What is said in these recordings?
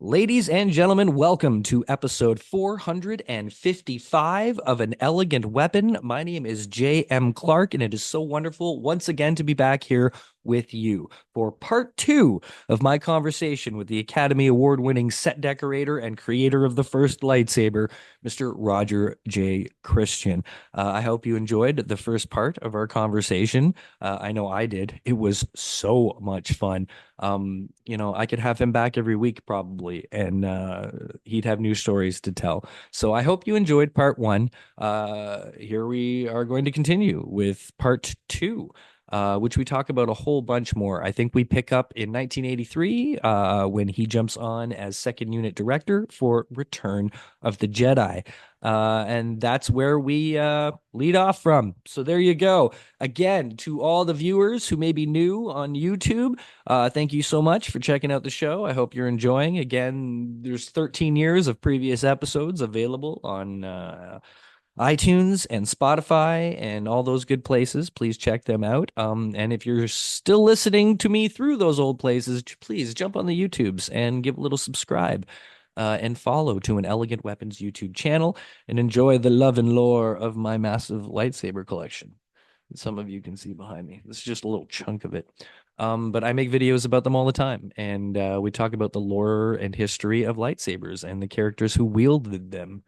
Ladies and gentlemen, welcome to episode 455 of An Elegant Weapon. My name is J.M. Clark, and it is so wonderful once again to be back here with you for part two of my conversation with the Academy Award-winning set decorator and creator of the first lightsaber, Mr. Roger J. Christian. I hope you enjoyed the first part of our conversation. I know I did. It was so much fun. I could have him back every week probably, and he'd have new stories to tell. So I hope you enjoyed part one. Here we are going to continue with part two, which we talk about a whole bunch more. I think we pick up in 1983 when he jumps on as second unit director for Return of the Jedi. And that's where we lead off from. So there you go. Again, to all the viewers who may be new on YouTube, thank you so much for checking out the show. I hope you're enjoying. Again, there's 13 years of previous episodes available on iTunes and Spotify and all those good places. Please check them out. And if you're still listening to me through those old places, please jump on the YouTubes and give a little subscribe. And follow to An Elegant Weapons YouTube channel and enjoy the love and lore of my massive lightsaber collection. Some of you can see behind me. This is just a little chunk of it. But I make videos about them all the time, and we talk about the lore and history of lightsabers and the characters who wielded them.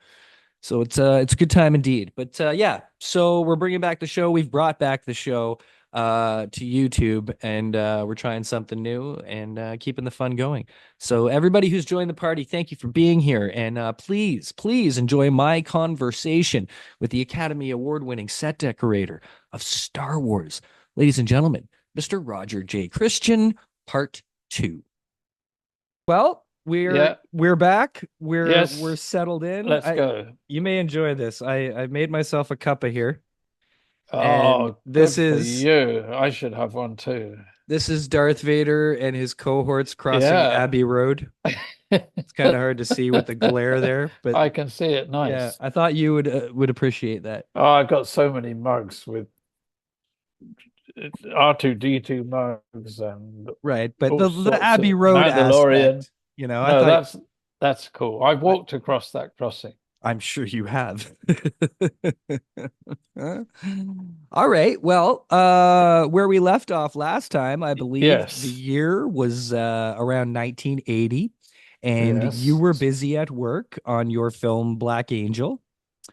So it's a good time indeed. But yeah, so we're bringing back the show. We've brought back the show to YouTube, and we're trying something new and keeping the fun going. So everybody who's joined the party, thank you for being here, and please enjoy my conversation with the Academy Award-winning set decorator of Star Wars, ladies and gentlemen, Mr. Roger J. Christian, Part Two. Well, we're Yeah, we're back. We're yes, settled in. let's I go. You may enjoy this. I've made myself a cuppa here, and Oh, good for you. I should have one too. this is Darth Vader and his cohorts crossing Yeah. Abbey Road. It's kind of hard to see with the glare there, but I can see it yeah, nice. I thought you would appreciate that. Oh, I've got so many mugs with R2D2 mugs and Right, but all the sorts Abbey of Road Mandalorian. aspect, I No, thought that's cool. I've I, walked across that crossing. I'm sure you have. All right. Well, where we left off last time, I believe the Yes. year was around 1980, and you Yes. were busy at work on your film Black Angel,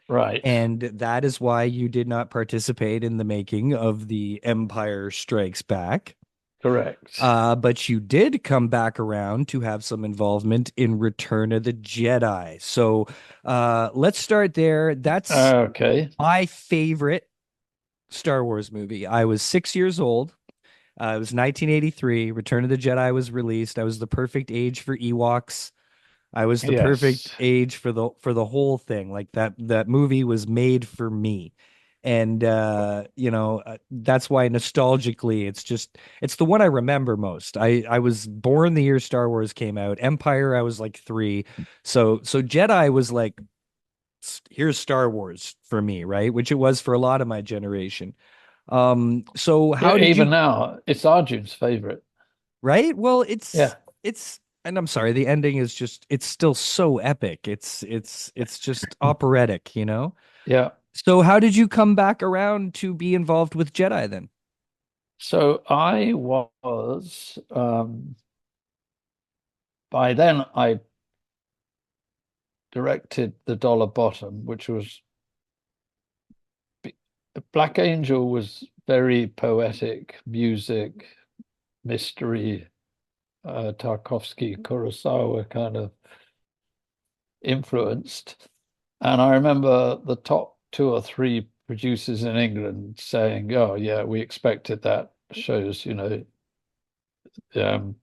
Right. and that is why you did not participate in the making of The Empire Strikes Back. Correct. But you did come back around to have some involvement in Return of the Jedi. So let's start there. That's Okay. my favorite Star Wars movie. I was 6 years old. It was 1983. Return of the Jedi was released. I was the perfect age for Ewoks. I was the perfect Yes. age for the whole thing. Like that movie was made for me. And that's why nostalgically it's the one I remember most. I was born the year Star Wars came out. Empire I was like 3. So Jedi was like here's Star Wars for me, right? Which it was for a lot of my generation. So Yeah, how did you even now, it's Arjun's favorite. right? Well, Yeah. it's and I'm sorry, the ending is just it's still so epic. It's just operatic, you know? Yeah. So how did you come back around to be involved with Jedi then? So I was, by then I directed The Dollar Bottom, which was, Black Angel was very poetic music, mystery, Tarkovsky, Kurosawa kind of influenced. And I remember the top two or three producers in England saying, "Oh, yeah, we expected that. Shows, um,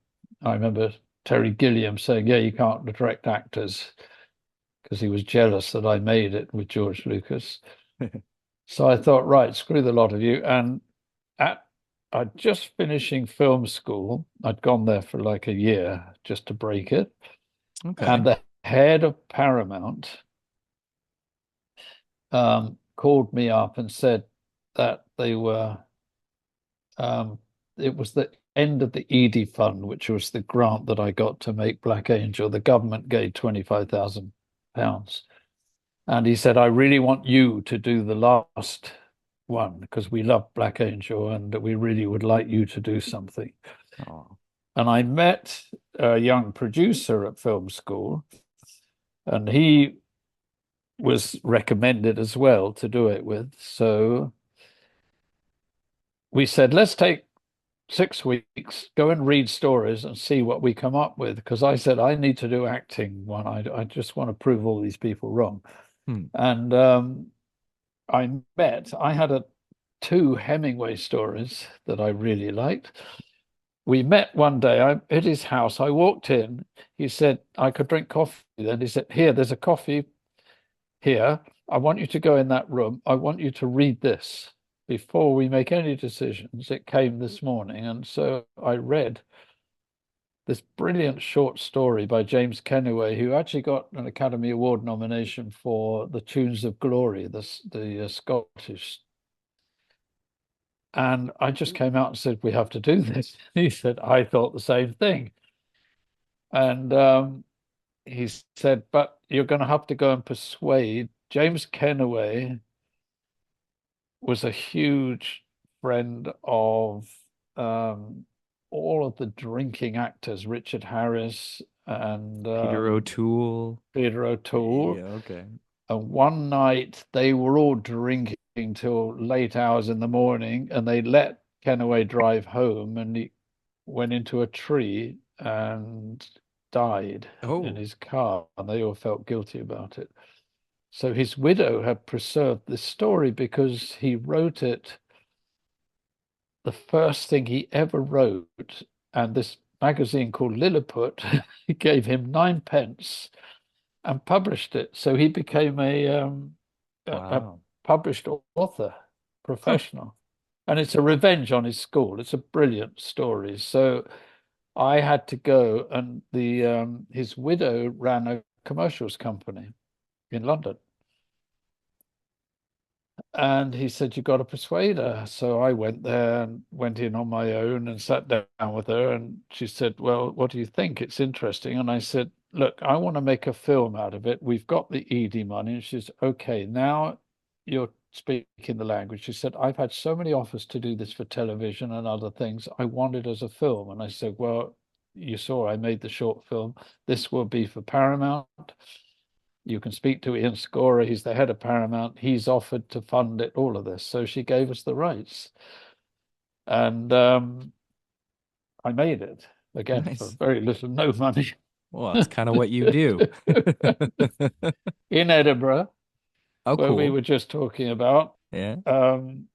I remember Terry Gilliam saying, "Yeah, you can't direct actors," because he was jealous that I made it with George Lucas. So I thought, right, screw the lot of you. And at I'd just finishing film school. I'd gone there for like a year just to break it. Okay. And the head of Paramount called me up and said that they were um, it was the end of the Edie Fund, which was the grant that I got to make Black Angel. The government gave £25,000. And he said, I really want you to do the last one because we love Black Angel and we really would like you to do something. Oh, And I met a young producer at film school, and he was recommended as well to do it with. So we said, let's take 6 weeks, go and read stories and see what we come up with. Because I said, I need to do acting one. I just want to prove all these people wrong. hmm. And I had two Hemingway stories that I really liked. We met one day at his house. I walked in. He said, I could drink coffee. Then he said, here, there's a coffee here. I want you to go in that room. I want you to read this before we make any decisions. It came this morning. And so I read this brilliant short story by James Kenway, who actually got an Academy Award nomination for The Tunes of Glory, the Scottish. And I just came out and said, we have to do this. He said, I thought the same thing. And he said, but you're going to have to go and persuade. James Kenway was a huge friend of all of the drinking actors, Richard Harris and Peter O'Toole. Peter O'Toole. Yeah, okay. And one night they were all drinking till late hours in the morning, and they let Kenway drive home, and he went into a tree and died in Oh, his car, and they all felt guilty about it. So his widow had preserved this story because he wrote it the first thing he ever wrote, and this magazine called Lilliput gave him 9 pence and published it. So he became a wow. published author, Huh. professional. And it's a revenge on his school. It's a brilliant story. So I had to go, and the his widow ran a commercials company in London. And he said, you've got to persuade her. So I went there and went in on my own and sat down with her. And she said, well, what do you think? It's interesting. And I said, look, I want to make a film out of it. We've got the Edie money. And she said, okay, now you're speaking the language. She said, I've had so many offers to do this for television and other things. I want it as a film. And I said, well, you saw I made the short film. This will be for Paramount. You can speak to Ian Scorer. He's the head of Paramount. He's offered to fund it, all of this. So she gave us the rights. And I made it again for Nice. very little, no money Well, that's kind of what you do. in Edinburgh, Oh, where we cool. were just talking about. Yeah. Um,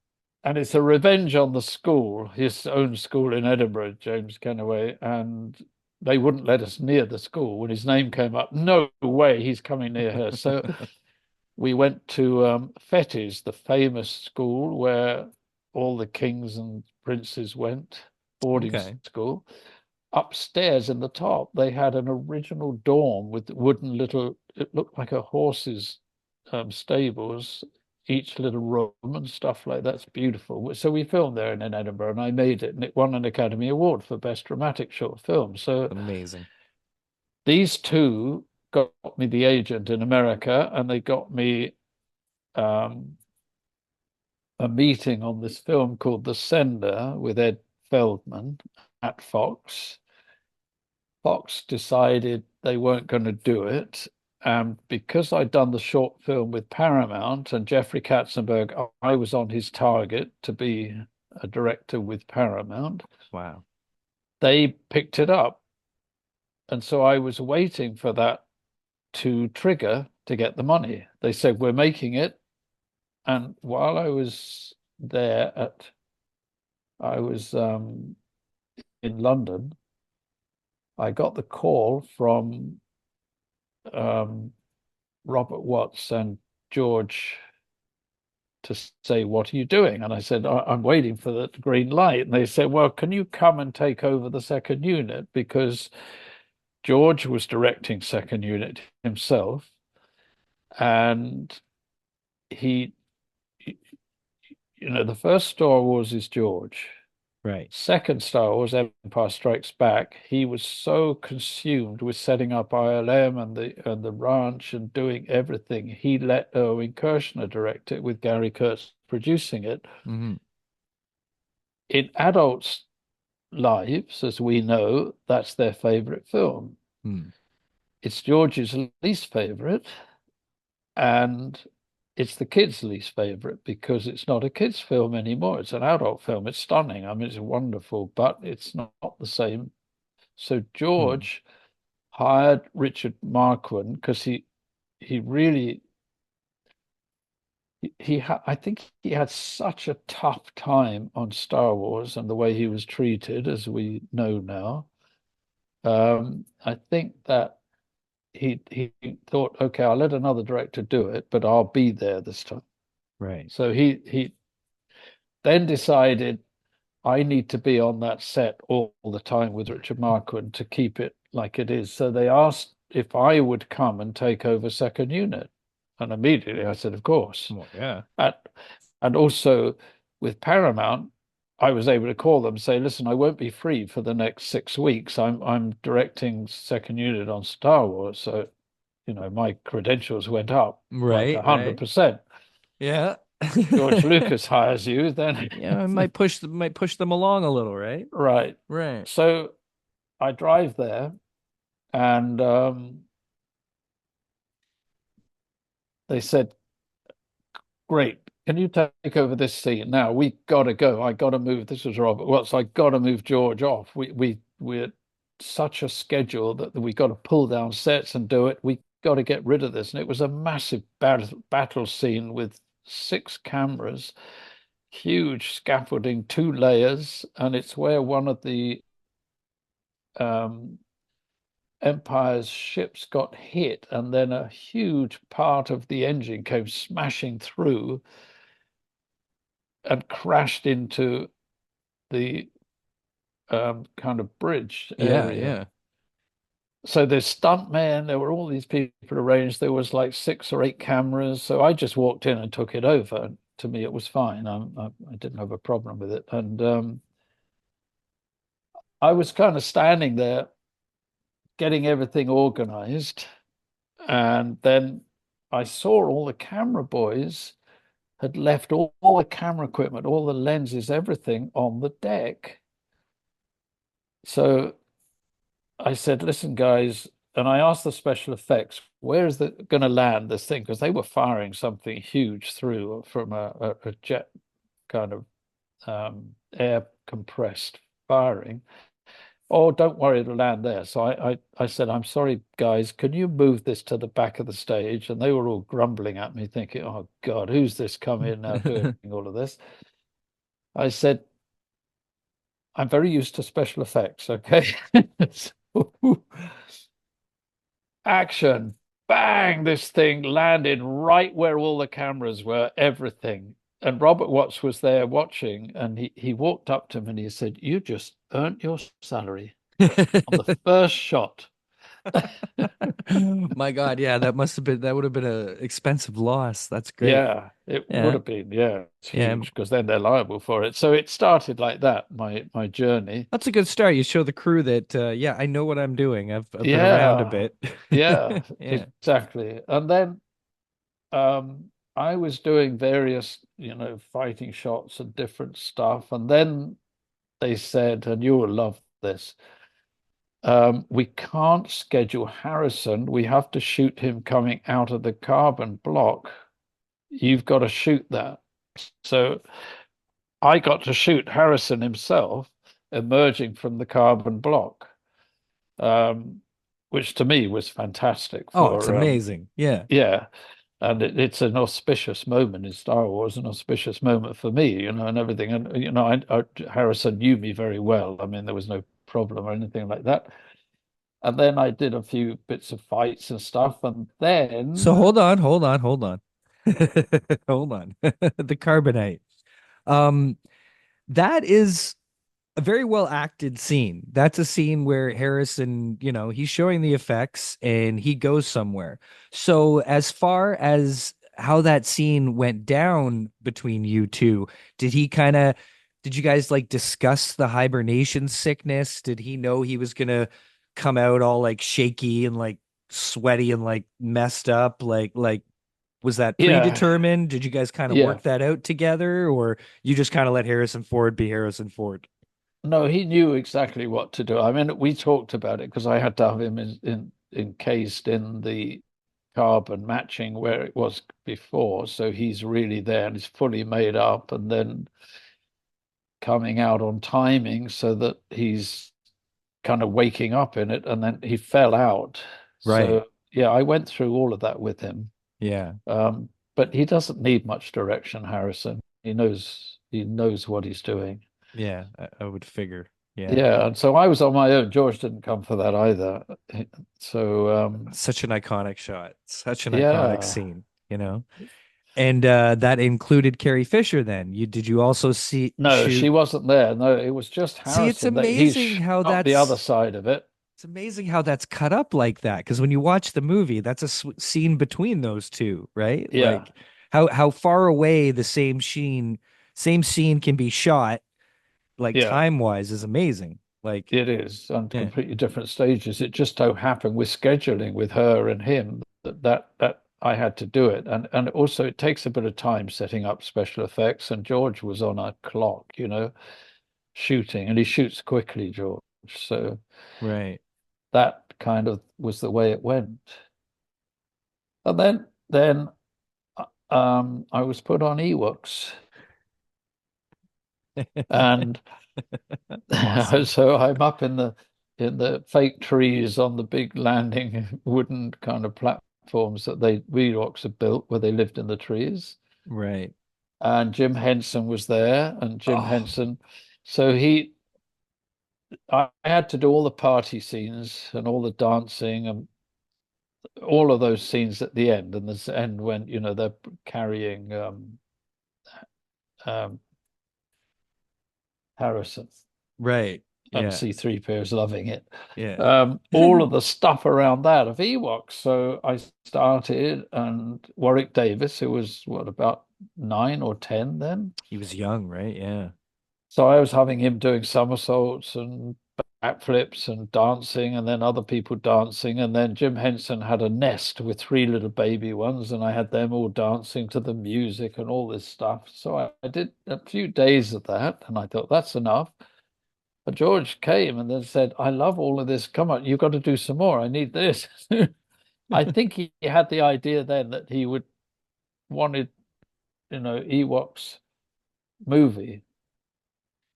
and it's a revenge on the school, his own school in Edinburgh, James Kenway. And they wouldn't let us near the school. When his name came up, no way he's coming near her. So we went to Fettes, the famous school where all the kings and princes went, boarding Okay. school. Upstairs in the top, they had an original dorm with wooden little, it looked like a horse's stables, each little room and stuff like that's beautiful. So we filmed there in Edinburgh, and I made it, and it won an Academy Award for Best Dramatic Short Film. So Amazing. these two got me the agent in America, and they got me um, a meeting on this film called The Sender with Ed Feldman at Fox. Fox decided they weren't going to do it. And because I'd done the short film with Paramount and Jeffrey Katzenberg, I was on his target to be a director with Paramount. Wow. They picked it up. And so I was waiting for that to trigger to get the money. They said, we're making it. And while I was there I was in London, I got the call from um, Robert Watts and George to say, what are you doing? And I said, I'm waiting for the green light. And they said, well, can you come and take over the second unit? Because George was directing second unit himself. And he, the first Star Wars is George. Right. Second Star Wars, Empire Strikes Back, he was so consumed with setting up ILM and the ranch and doing everything, he let Erwin Kershner direct it with Gary Kurtz producing it. Hmm. In adults' lives, as we know, that's their favorite film. Hmm. It's George's least favorite, and it's the kids' least favorite because it's not a kids' film anymore. It's an adult film. It's stunning. I mean, it's wonderful, but it's not the same. So Hmm. George hired Richard Marquand because he really I think he had such a tough time on Star Wars and the way he was treated, as we know now. I think that he thought, okay, I'll let another director do it, but I'll be there this time. Right. So he then decided I need to be on that set all the time with Richard Marquand to keep it like it is. So they asked if I would come and take over second unit. And immediately I said, of course. Well, yeah. And, and also with Paramount, I was able to call them and say, listen, I won't be free for the next 6 weeks. I'm directing second unit on Star Wars. So, my credentials went up like Right. Right. 100%. Yeah. George Lucas hires you, then Yeah, it might push them along a little, right? right. Right. So I drive there and they said, great, can you take over this scene? Now we gotta go. I gotta move. This was Robert Watts. I gotta move George off. We're such a schedule that we got to pull down sets and do it. We got to get rid of this. And it was a massive battle scene with 6 cameras, huge scaffolding, 2 layers, and it's where one of the um, Empire's ships got hit, and then a huge part of the engine came smashing through and crashed into the kind of bridge Yeah, area. yeah. So there's stuntmen, there were all these people arranged. There was like 6 or 8 cameras. So I just walked in and took it over. To me, it was fine. I didn't have a problem with it. And I was kind of standing there getting everything organized. And then I saw all the camera boys had left all the camera equipment, all the lenses, everything on the deck. So I said, listen, guys, and I asked the special effects, where is it going to land this thing? Because they were firing something huge through from a jet kind of air compressed firing. Oh, don't worry, it'll land there. So I said, I'm sorry, guys, can you move this to the back of the stage? And they were all grumbling at me, thinking, oh, God, who's this come in now doing all of this? I said, I'm very used to special effects, okay? So, action, bang, this thing landed right where all the cameras were, everything. And Robert Watts was there watching, and he walked up to me and he said, you just earned your salary on the first shot. My God, yeah, that would have been a expensive loss. That's great. Yeah, it would Yeah. have been. Yeah, it's Yeah. huge because then they're liable for it. So it started like that, my journey. That's a good start. You show the crew that yeah, I know what I'm doing. I've been around a Yeah, bit. yeah, Yeah. exactly. And then I was doing various, fighting shots and different stuff. And then they said, and you will love this, we can't schedule Harrison. We have to shoot him coming out of the carbon block. You've got to shoot that. So I got to shoot Harrison himself emerging from the carbon block, um, which to me was fantastic Oh, it's for, amazing. Yeah. yeah. And it's an auspicious moment in Star Wars, an auspicious moment for me, and everything. And, Harrison knew me very well. I mean, there was no problem or anything like that. And then I did a few bits of fights and stuff. And So then, hold on, hold on, hold on. Hold on. The carbonite. Um, that is a very well acted scene. That's a scene where Harrison, he's showing the effects and he goes somewhere. So, as far as how that scene went down between you two, did he kind of did you guys like discuss the hibernation sickness? Did he know he was gonna come out all like shaky and like sweaty and like messed up? Like was that Yeah, predetermined? Did you guys kind of yeah. work that out together, or you just kind of let Harrison Ford be Harrison Ford? No, he knew exactly what to do. I mean, we talked about it because I had to have him encased in the carbon matching where it was before. So he's really there and he's fully made up and then coming out on timing so that he's kind of waking up in it. And then he fell out. Right. So, yeah, I went through all of that with him. Yeah. But he doesn't need much direction, Harrison. He knows what he's doing. Yeah. I would figure. Yeah. Yeah, and so I was on my own. George didn't come for that either. So Such an iconic shot. Such an iconic yeah. scene, you know? And that included Carrie Fisher then. Did you also see No, shoot? she wasn't there. No, it was just See, it's Harrison that he amazing how shot the other side of it. it's amazing how that's cut up like that. Because when you watch the movie, that's a scene between those two, right? Yeah, Like how far away the same scene can be shot, like yeah, time wise, is amazing. Like, it is on yeah, completely different stages. It just so happened with scheduling with her and him that I had to do it. And also it takes a bit of time setting up special effects. And George was on a clock, shooting, and he shoots quickly, George. So right. that kind of was the way it went. And then I was put on Ewoks, and Awesome. so I'm up in the fake trees on the big landing wooden kind of platforms that they Ewoks had built where they lived in the trees. Right. And Jim Henson was there, and Jim Oh, Henson, so I had to do all the party scenes and all the dancing and all of those scenes at the end, and this end when they're carrying um, Harrison, right. and Yeah. C-3PO is loving it. Yeah. All of the stuff around that of Ewoks. So I started, and Warwick Davis, who was what, about 9 or 10 then. He was young, right? Yeah. So I was having him doing somersaults and backflips and dancing, and then other people dancing. And then Jim Henson had a nest with three little baby ones, and I had them all dancing to the music and all this stuff. So I did a few days of that, and I thought that's enough. But George came and then said, I love all of this. Come on, you've got to do some more. I need this. I think he had the idea then that he would wanted, Ewoks movie,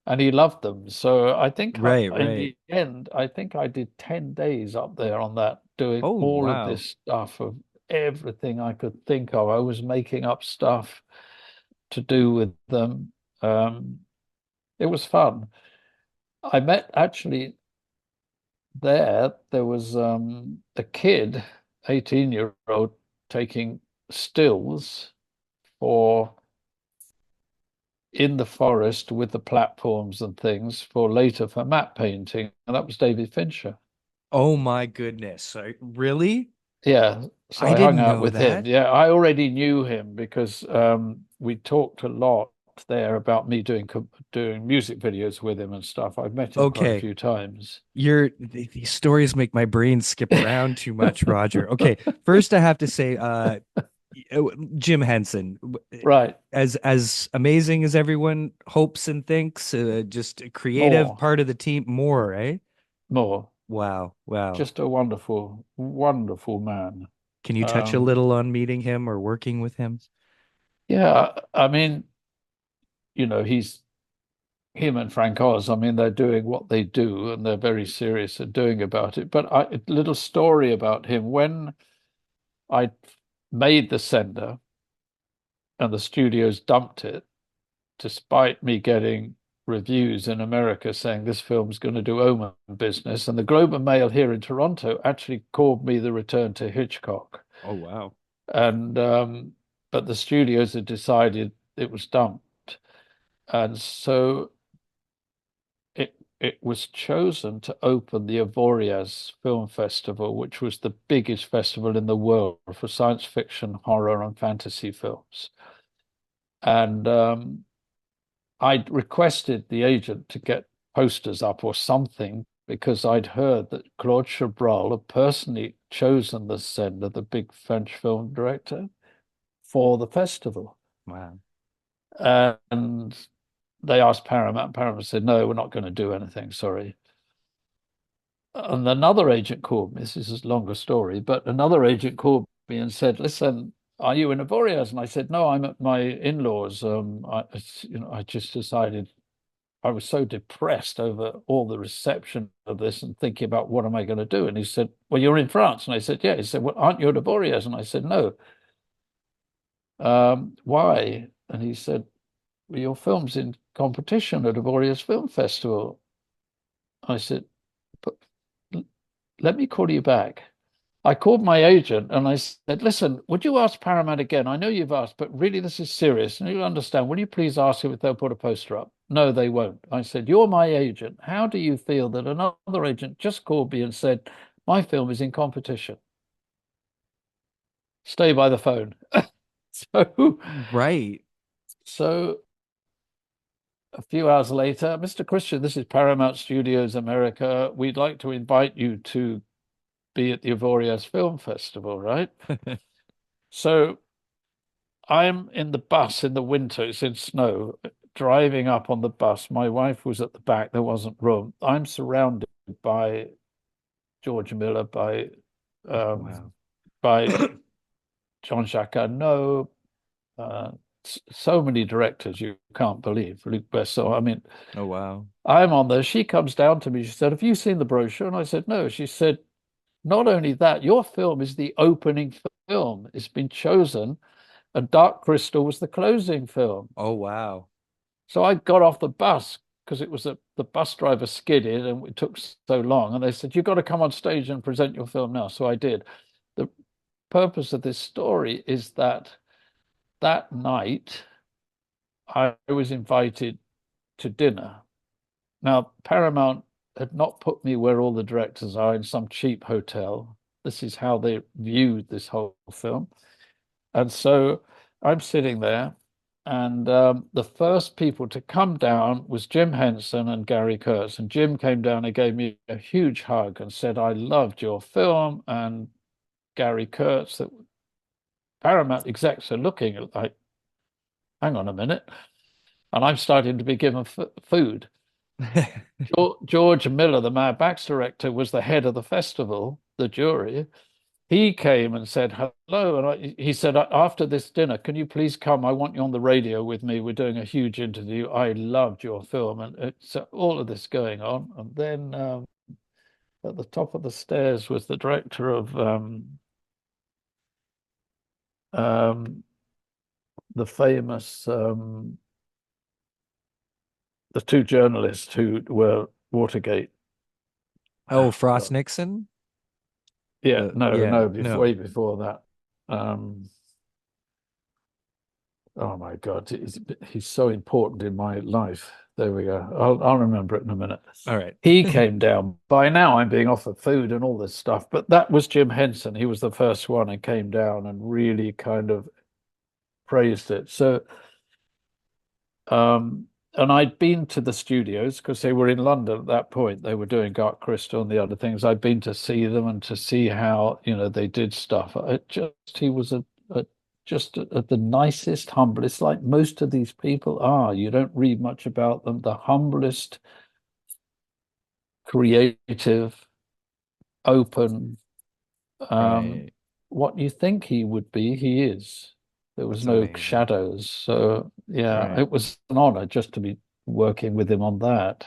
and he loved them. So I think Right, in right. the end, I think I did 10 days up there on that, doing Oh, all of wow. this stuff of everything I could think of. I was making up stuff to do with them. Um, it was fun. I met actually there was a kid, 18-year-old, taking stills for in the forest with the platforms and things for later for matte painting, and that was David Fincher. Oh my goodness. Really? Yeah, so I I hung didn't out know with him. that. Yeah, I already knew him because we talked a lot there about me doing music videos with him and stuff. I've met him quite a Okay. few times. These stories make my brain skip around too much, Roger. Okay. First I have to say, Jim Henson, Right, as amazing as everyone hopes and thinks, just a creative more, part of the team, more, eh? more. Wow. Wow. Just a wonderful, wonderful man. Can you touch a Um, little on meeting him or working with him? yeah, I mean, he's him and Frank Oz. I mean, they're doing what they do, and they're very serious at doing about it. But a little story about him when I made the sender and the studios dumped it, despite me getting reviews in America saying this film's going to do Omen business, and the Globe and Mail here in Toronto actually called me the return to Hitchcock. Oh, wow. And but the studios had decided it was dumped, and so it was chosen to open the Avoriaz Film Festival, which was the biggest festival in the world for science fiction, horror, and fantasy films. And I'd requested the agent to get posters up or something because I'd heard that Claude Chabrol had personally chosen the sender, the big French film director, for the festival. Wow. And they asked Paramount. Paramount said, no, we're not going to do anything, sorry. And another agent called me. This is a longer story, but another agent called me and said, listen, are you in Avoriaz? And I said, no, I'm at my in-laws. I just decided I was so depressed over all the reception of this and thinking about what am I going to do? And he said, well, you're in France. And I said, yeah. He said, well, aren't you at Avoriaz? And I said, no. Why? And he said, well, your film's in competition at Avoriaz Film Festival. I said, but let me call you back. I called my agent and I said, listen, would you ask Paramount again? I know you've asked, but really this is serious. And you'll understand. Will you please ask them if they'll put a poster up? No, they won't. I said, you're my agent. How do you feel that another agent just called me and said, my film is in competition? Stay by the phone. So, Right. so a few hours later, Mr. Christian, this is Paramount Studios America. We'd like to invite you to be at the Avoriaz Film Festival, right? So I'm in the bus in the winter, it's in snow, driving up on the bus. My wife was at the back, there wasn't room. I'm surrounded by George Miller, um, Wow. by Jean-Jacques Arnaud, uh, so many directors you can't believe. Luc Besson. I mean, Oh, wow. I'm on there. She comes down to me. She said, have you seen the brochure? And I said, no. She said, not only that, your film is the opening film. It's been chosen, and Dark Crystal was the closing film. Oh, wow. So I got off the bus because the bus driver skidded and it took so long. And they said, you've got to come on stage and present your film now. So I did. The purpose of this story is that that night I was invited to dinner. Now, Paramount had not put me where all the directors are in some cheap hotel. This is how they viewed this whole film. And so I'm sitting there, and the first people to come down was Jim Henson and Gary Kurtz. And Jim came down and gave me a huge hug and said, I loved your film. And Gary Kurtz, that Paramount execs are looking like, hang on a minute. And I'm starting to be given food. George Miller, the Mad Max director, was the head of the festival, the jury. He came and said hello, and he said, after this dinner, can you please come? I want you on the radio with me. We're doing a huge interview. I loved your film, and it's all of this going on. And then at the top of the stairs was the director of um, the famous the two journalists who were Watergate. Oh, God. Frost Nixon? Yeah, no, Yeah, no, no. way before that. Um, oh my God, he's so important in my life. There we go. I'll remember it in a minute. All right. He came down. By now, I'm being offered food and all this stuff, but that was Jim Henson. He was the first one and came down and really kind of praised it. So, um, and I'd been to the studios because they were in London at that point. They were doing Dark Crystal and the other things. I'd been to see them and to see how, they did stuff. He was the nicest, humblest, like most of these people are. You don't read much about them. The humblest, creative, open, um, Right. what you think he would be, he is. There was That's no amazing. shadows. So yeah, Right. it was an honor just to be working with him on that.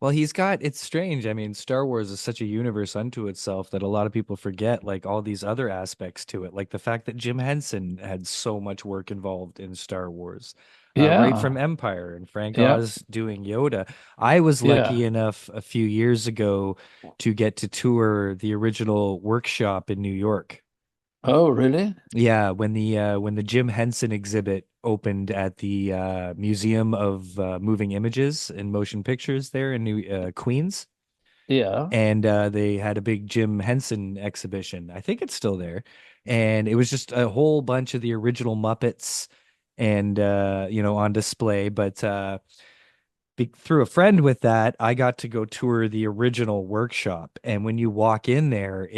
Well, it's strange. I mean, Star Wars is such a universe unto itself that a lot of people forget like all these other aspects to it, like the fact that Jim Henson had so much work involved in Star Wars, right from Yeah, Empire and Frank yeah, Oz doing Yoda. I was lucky yeah. enough a few years ago to get to tour the original workshop in New York. Oh, really? Yeah, when the Jim Henson exhibit opened at the Museum of Moving Images and Motion Pictures there in New Queens, Yeah. and they had a big Jim Henson exhibition. I think it's still there, and it was just a whole bunch of the original Muppets and on display. But through a friend with that, I got to go tour the original workshop. And when you walk in there,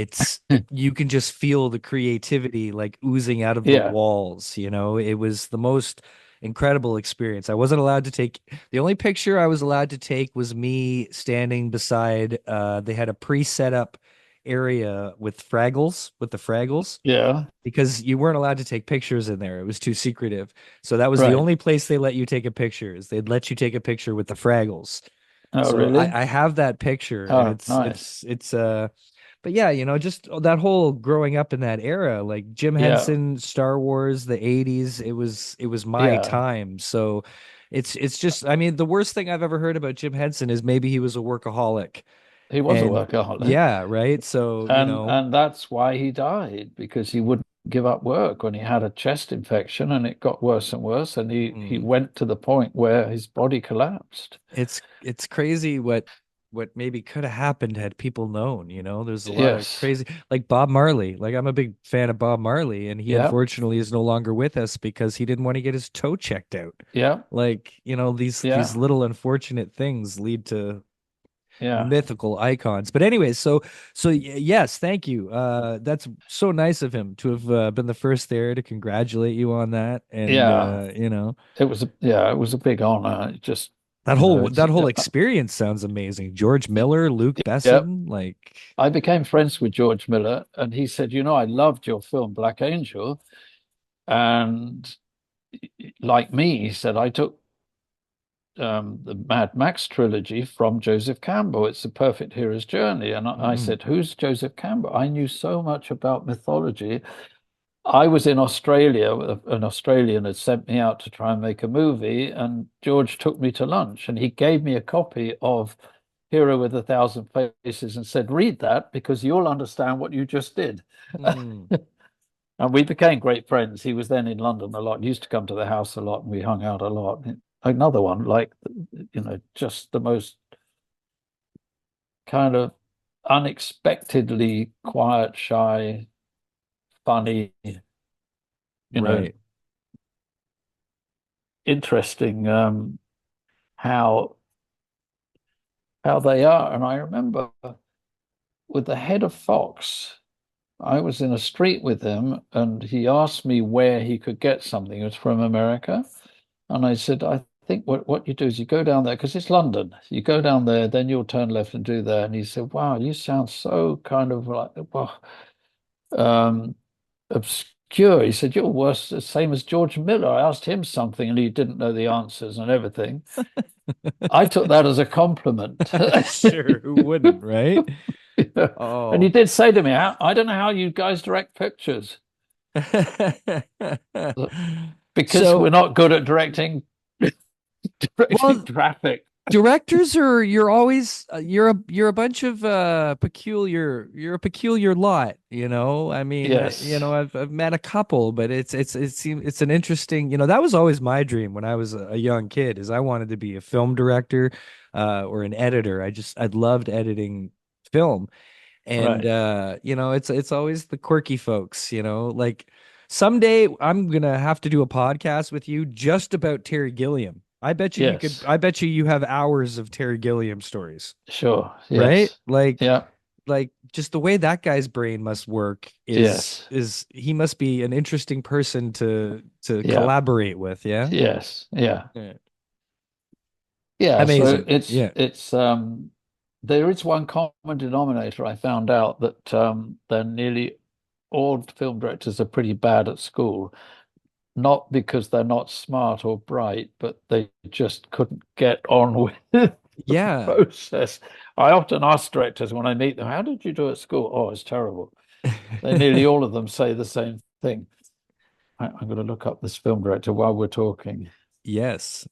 you can just feel the creativity like oozing out of the Yeah, walls. It was the most incredible experience. I wasn't allowed to take, the only picture I was allowed to take was me standing beside, they had a pre-set up area with the Fraggles, yeah, because you weren't allowed to take pictures in there. It was too secretive. So that was the right. only place they let you take a picture. Is they'd let you take a picture with the Fraggles. Oh, So really? I have that picture, and Oh, it's nice. it's it's but yeah, just that whole growing up in that era, like Jim Yeah, Henson, Star Wars, the 80s, it was my yeah. time. So it's just, I mean, the worst thing I've ever heard about Jim Henson is maybe he was a workaholic. He was a And workaholic. yeah, right? So, And that's why he died, because he wouldn't give up work when he had a chest infection and it got worse and worse. And he mm. went to the point where his body collapsed. It's crazy what maybe could have happened had people known, There's a lot of Yes. crazy, like Bob Marley. Like, I'm a big fan of Bob Marley, and he Yeah. unfortunately is no longer with us because he didn't want to get his toe checked out. Yeah. Like, these Yeah. little unfortunate things lead to Yeah. mythical icons. But anyways, yes, thank you. That's so nice of him to have been the first there to congratulate you on that. And Yeah. It was a big honor. It just, that you know, whole it's that whole experience sounds amazing. George Miller, Luke yeah. Besson, like, I became friends with George Miller, and he said, I loved your film Black Angel. And like me, he said, I took the Mad Max trilogy from Joseph Campbell. It's a perfect hero's journey. And I mm, said, who's Joseph Campbell? I knew so much about mythology. I was in Australia. An Australian had sent me out to try and make a movie, and George took me to lunch, and he gave me a copy of Hero with a Thousand Faces and said, read that because you'll understand what you just did. mm, And we became great friends. He was then in London a lot, used to come to the house a lot, and we hung out a lot. Another one, like, just the most kind of unexpectedly quiet, shy, funny, you know, right. interesting, how they are. And I remember with the head of Fox, I was in a street with him, and he asked me where he could get something. It was from America. And I said, I think what you do is you go down there, because it's London. You go down there, then you'll turn left and do that. And he said, wow, you sound so kind of like, well, um, obscure. He said, you're worse, the same as George Miller. I asked him something and he didn't know the answers and everything. I took that as a compliment. Sure, who wouldn't, right? Yeah. And he Oh. did say to me, I don't know how you guys direct pictures because we're So, not good at directing well, traffic. directors are you're always you're a bunch of you're a peculiar lot, I mean, Yes, I've met a couple, but it's an interesting, that was always my dream when I was a young kid, is I wanted to be a film director, or an editor. I loved editing film. And right. it's always the quirky folks, like someday I'm gonna have to do a podcast with you just about Terry Gilliam. Yes, I bet you have hours of Terry Gilliam stories, sure. right? Yes. Like Yeah. just the way that guy's brain must work is Yes. is he must be an interesting person to Yeah. collaborate with, yeah? Yes. Yeah. Yeah. Yeah. So Amazing. Yeah. it's there is one common denominator. I found out that they're nearly all film directors are pretty bad at school, not because they're not smart or bright, but they just couldn't get on with the Yeah. process. I often ask directors when I meet them, how did you do at school? Oh, it's terrible. They nearly all of them say the same thing. I'm going to look up this film director while we're talking. Yes.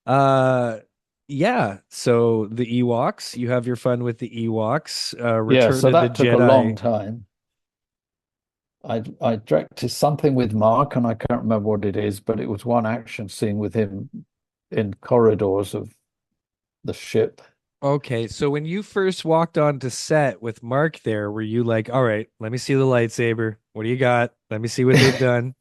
Uh, yeah. So the Ewoks, you have your fun with the Ewoks. Yeah, Return so of the that took a long Jedi. time. I directed something with Mark, and I can't remember what it is, but it was one action scene with him in corridors of the ship. Okay, so when you first walked onto set with Mark there, were you like, all right, let me see the lightsaber. What do you got? Let me see what they've done.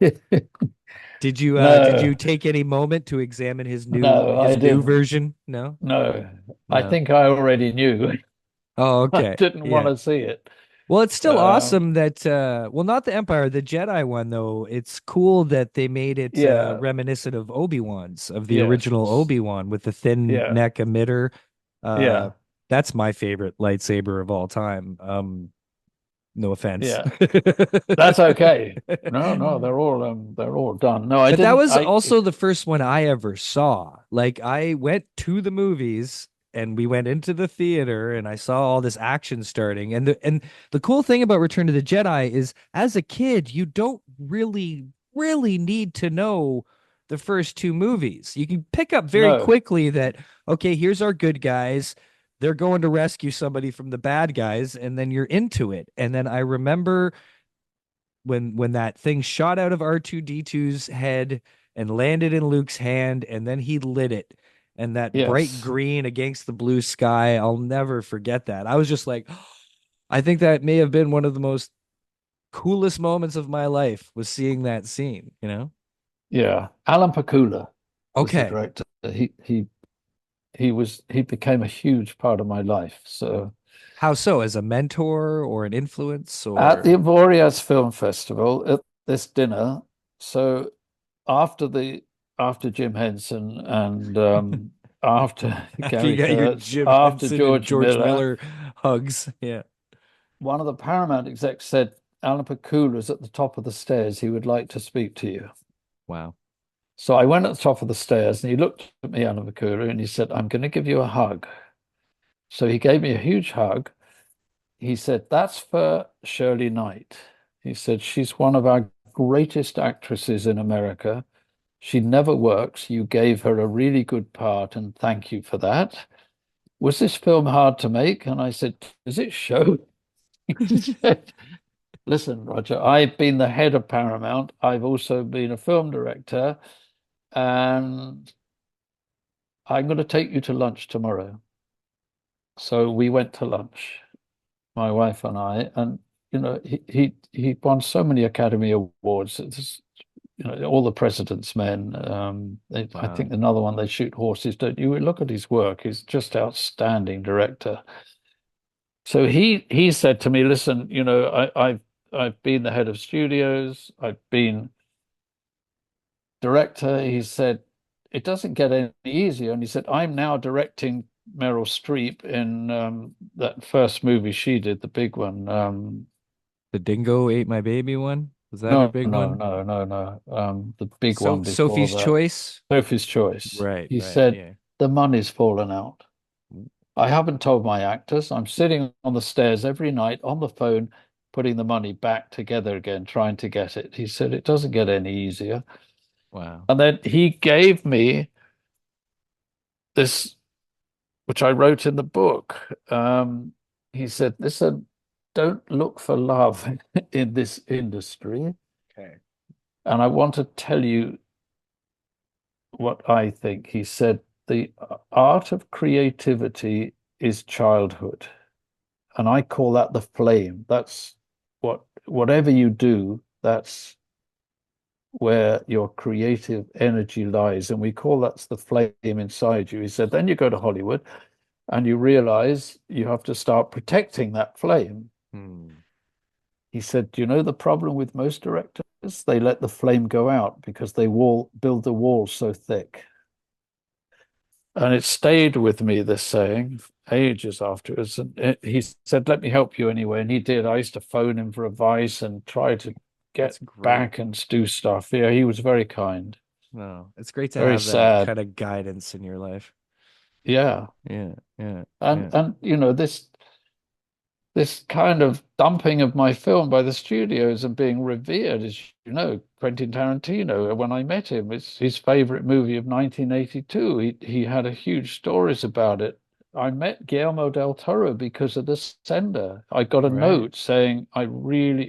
did you No, take any moment to examine no, I his new didn't. version? No? No, I No. think I already knew. Oh, I okay. didn't want Yeah. to see it. Well, it's still Um, awesome that well, not the Empire, the Jedi one though. It's cool that they made it yeah, reminiscent of Obi-Wan's, of the yes, original Obi-Wan with the thin yeah, neck emitter. Uh yeah, that's my favorite lightsaber of all time. No offense. yeah. That's okay. No, no, they're all done. No, I But that didn't. was also the first one I ever saw. Like I went to the movies and we went into the theater and I saw all this action starting. And the cool thing about Return to the Jedi is as a kid, you don't really need to know the first two movies. You can pick up very no, quickly that okay, here's our good guys. They're going to rescue somebody from the bad guys and then you're into it. And then I remember when that thing shot out of R2D2's head and landed in Luke's hand and then he lit it and that bright yes, green against the blue sky, I'll never forget that. I was just like I think that may have been one of the most coolest moments of my life was seeing that scene, you know? yeah. Alan Pakula was the Okay. director. He became a huge part of my life. So How so? As a mentor or an influence at the or Avoriaz Film Festival at this dinner, so after the after Jim Henson and after after you Gary got your Kurtz, Jim after Henson and George George Miller, Miller hugs? Yeah. one of the Paramount execs said, Alan Pakula is at the top of the stairs. He would like to speak to you. Wow. So I went at the top of the stairs and he looked at me, Alan Pakula, and he said, I'm going to give you a hug. So he gave me a huge hug. He said, that's for Shirley Knight. He said, she's one of our greatest actresses in America. She never works. You gave her a really good part, and thank you for that. Was this film hard to make? And I said, does it show? He said, listen, Roger, I've been the head of Paramount. I've also been a film director, and I'm going to take you to lunch tomorrow. So we went to lunch, my wife and I, and he won so many Academy Awards. It's, all the President's Men. I Wow. think another one, They Shoot Horses, don't you? Look at his work. He's just outstanding director. So he said to me, listen, I've been the head of studios, I've been director. He said, it doesn't get any easier. And he said, I'm now directing Meryl Streep in that first movie she did, the big one. The dingo ate my baby one? Was that her No, big no, one? no, no, no. The big So one before Sophie's that, Choice? Sophie's Choice. Right, He right, said, yeah. the money's fallen out. I haven't told my actors. I'm sitting on the stairs every night on the phone, putting the money back together again, trying to get it. He said, it doesn't get any easier. Wow. And then he gave me this, which I wrote in the book. He said, listen, don't look for love in this industry. Okay. And I want to tell you what I think. He said, the art of creativity is childhood. And I call that the flame. That's whatever you do, that's where your creative energy lies. And we call that's the flame inside you. He said, then you go to Hollywood and you realize you have to start protecting that flame. Hmm. He said, do you know the problem with most directors? They let the flame go out because they build the wall so thick. And it stayed with me, this saying, ages afterwards. And he said, let me help you anyway. And he did. I used to phone him for advice and try to That's get great. back and do stuff. Yeah, he was very kind, No, it's great to very have that sad. kind of guidance in your life. Yeah. Yeah, yeah, And yeah. this kind of dumping of my film by the studios and being revered, as you know, Quentin Tarantino, when I met him, it's his favorite movie of 1982. He had a huge stories about it. I met Guillermo del Toro because of The Sender. I got a Right. note saying, I'm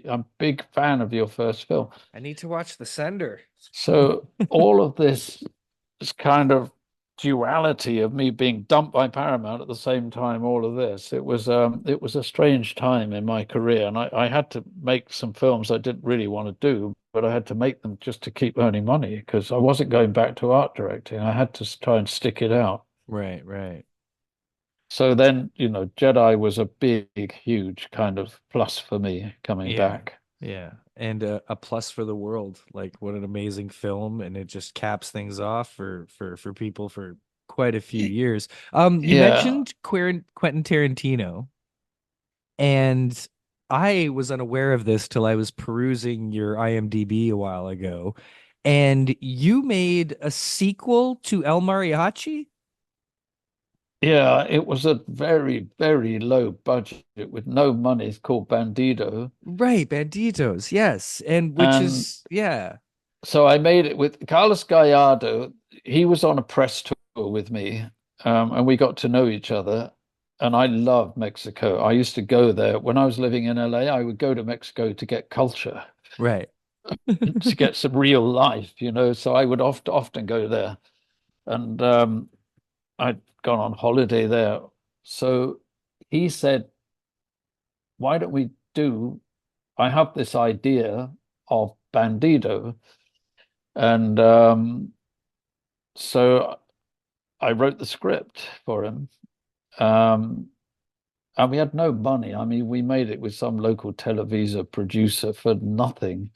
a big fan of your first film. I need to watch The Sender. So all of this kind of duality of me being dumped by Paramount at the same time, all of this, it was a strange time in my career, and I had to make some films I didn't really want to do, but I had to make them just to keep earning money because I wasn't going back to art directing. I had to try and stick it out. Right, right. So then, Jedi was a big, huge kind of plus for me coming Yeah. back. Yeah. And a plus for the world. Like what an amazing film, and it just caps things off for people for quite a few years. You Yeah, mentioned Quentin Tarantino, and I was unaware of this till I was perusing your IMDb a while ago. And you made a sequel to El Mariachi? yeah, it was a very, very low budget with no money. It's called Bandido. Right, Banditos, yes. And which And is, yeah, so I made it with Carlos Gallardo. He was on a press tour with me, and we got to know each other. And I love Mexico. I used to go there when I was living in LA. I would go to Mexico to get culture, right. to get some real life. So I would often go there, and I'd gone on holiday there. So he said, "Why don't we do? I have this idea of Bandido," and so I wrote the script for him. Um, and we had no money. I mean, we made it with some local Televisa producer for nothing.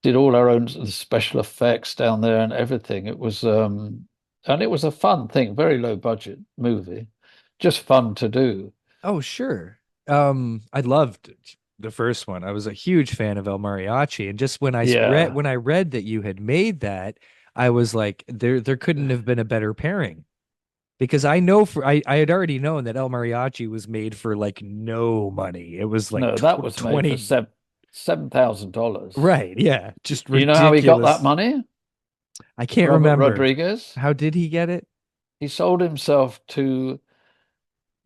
Did all our own special effects down there and everything. And it was a fun thing, very low budget movie, just fun to do. Oh, sure. I loved the first one. I was a huge fan of El Mariachi, and just Yeah, when I read that you had made that, I was like, there couldn't have been a better pairing. Because I know I had already known that El Mariachi was made for like no money. It was like no, that was made for 20, $7,000. right, yeah, just You know how he got that ridiculous. money? I can't Robert remember. Rodriguez. How did he get it? He sold himself to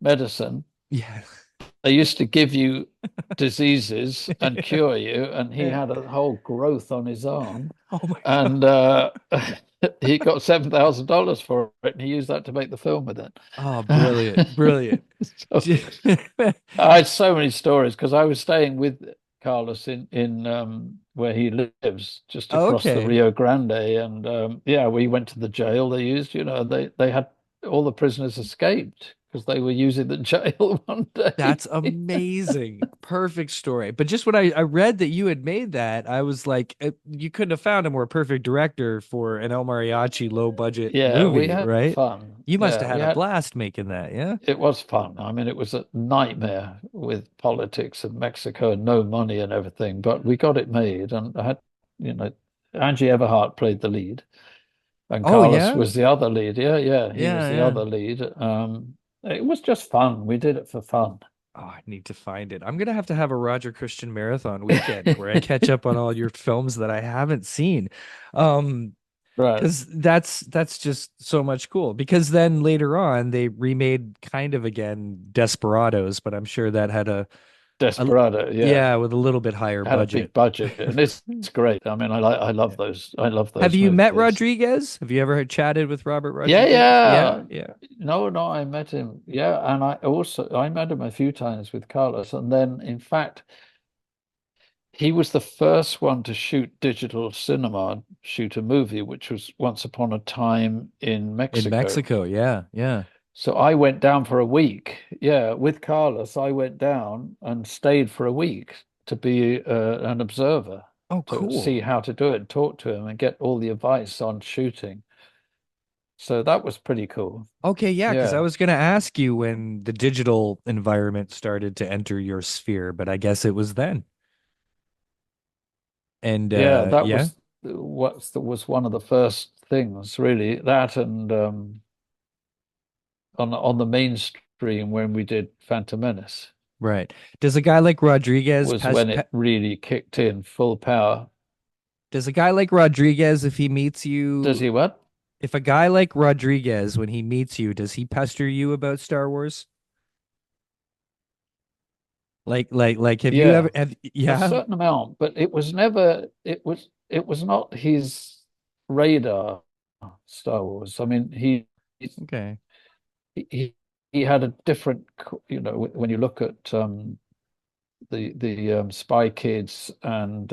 medicine. Yeah. They used to give you diseases and cure you, and he Yeah. had a whole growth on his arm, Oh my God. and he got $7,000 for it, and he used that to make the film with it. Oh, brilliant. Brilliant. So, I had so many stories because I was staying with Carlos in where he lives, just across the Okay. Rio Grande, and yeah, we went to the jail. They used, they had all the prisoners escaped because they were using the jail one day. That's amazing. Perfect story. But just when I read that you had made that, I was like, you couldn't have found a more perfect director for an El Mariachi low budget Yeah, we movie, had right? fun. You must Yeah, have we had a had blast making that, yeah? it was fun. I mean, it was a nightmare with politics and Mexico and no money and everything, but we got it made. And I had, you know, Angie Everhart played the lead, and Oh, Carlos yeah? was the other lead. Yeah, yeah, he was Yeah, the yeah. other lead. It was just fun. We did it for fun. Oh, I need to find it. I'm gonna have to have a Roger Christian marathon weekend where I catch up on all your films that I haven't seen. Um, Right. because that's just so much cool. Because then later on they remade kind of again Desperados, but I'm sure that had a Desperado, yeah. yeah, with a little bit higher Had a budget. big budget, and it's great. I mean, I love Yeah. those. I love Have those you met movies. Rodriguez? Have you ever chatted with Robert Yeah, Rodriguez? Yeah, yeah. yeah. No, no, I met him. Yeah, and I met him a few times with Carlos, and then in fact he was the first one to shoot digital cinema, shoot a movie, which was Once Upon a Time in In Mexico. Mexico, yeah, yeah. So I went down for a week. Yeah, with Carlos, I went down and stayed for a week to be an observer, Oh, to see cool. how to do it, talk to him, and get all the advice on shooting. So that was pretty cool. Okay, yeah, because I Yeah. was gonna ask you when the digital environment started to enter your sphere, but I guess it was then. And Yeah, that yeah, was one of the first things, really. That and on the mainstream when we did Phantom Menace right. Does a guy like Rodriguez was pass, when it really kicked in full power. does a guy like Rodriguez, if he meets Does you, he what? if a guy like Rodriguez, when he meets you, does he pester you about Star Wars? Like, have you ever Yeah, have, a yeah? certain amount, but it was not his radar, Star Wars. I mean, Okay. he he had a different, when you look at the Spy Kids and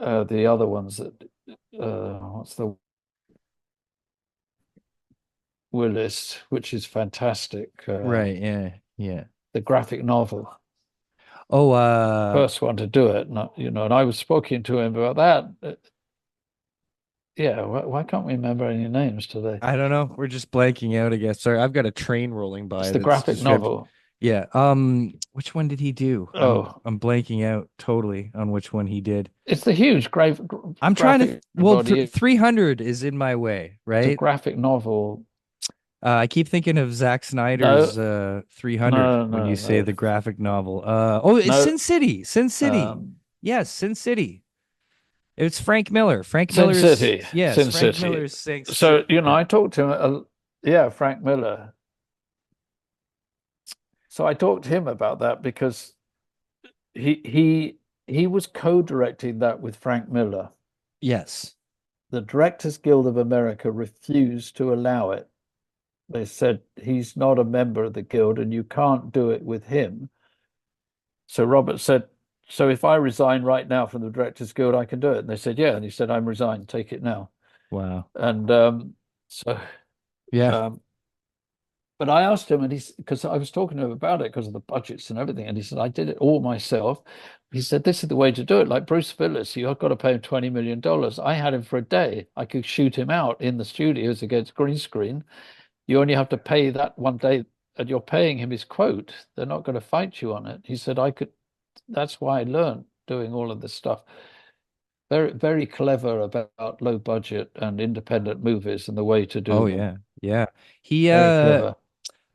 the other ones that what's the Willis, which is fantastic. Right. Yeah. Yeah. The graphic novel, Oh, first one to do it, and I was speaking to him about that. Yeah, why can't we remember any names today? I don't know. We're just blanking out, I guess. Sorry, I've got a train rolling It's by the that's graphic described. novel. Yeah. Which one did he do? I'm Oh, I'm blanking out totally on which one he did. it's the huge I'm trying to, graphic well, body. 300 is in my way, It's a right? graphic novel. I keep thinking of Zack Snyder's No, 300 no, when you no, say no, the graphic novel. Oh, it's no. Sin City. Sin City. Um, Yes, Sin City. It's Frank Miller. Sin City, Yes, Sin Frank City. Miller's Sin So, City. Yeah. I talked to him. Yeah, Frank Miller. So I talked to him about that because he he he was co-directing that with Frank Miller. Yes. The Directors Guild of America refused to allow it. They said he's not a member of the guild and you can't do it with him. So Robert said, so if I resign right now from the Directors Guild, I can do it. And they said, yeah. And he said, I'm resigned, take it now. Wow. And so, Yeah. um, but I asked him, and he's because I was talking to him about it because of the budgets and everything. And he said, I did it all myself. He said, this is the way to do it. Like Bruce Willis, you've got to pay him $20 million. I had him for a day. I could shoot him out in the studios against green screen. You only have to pay that one day, and you're paying him his quote. They're not going to fight you on it. He said, I could, that's why I learned doing all of this stuff. Very, very clever about low budget and independent movies and the way to do Oh them. yeah. Yeah. He Very clever.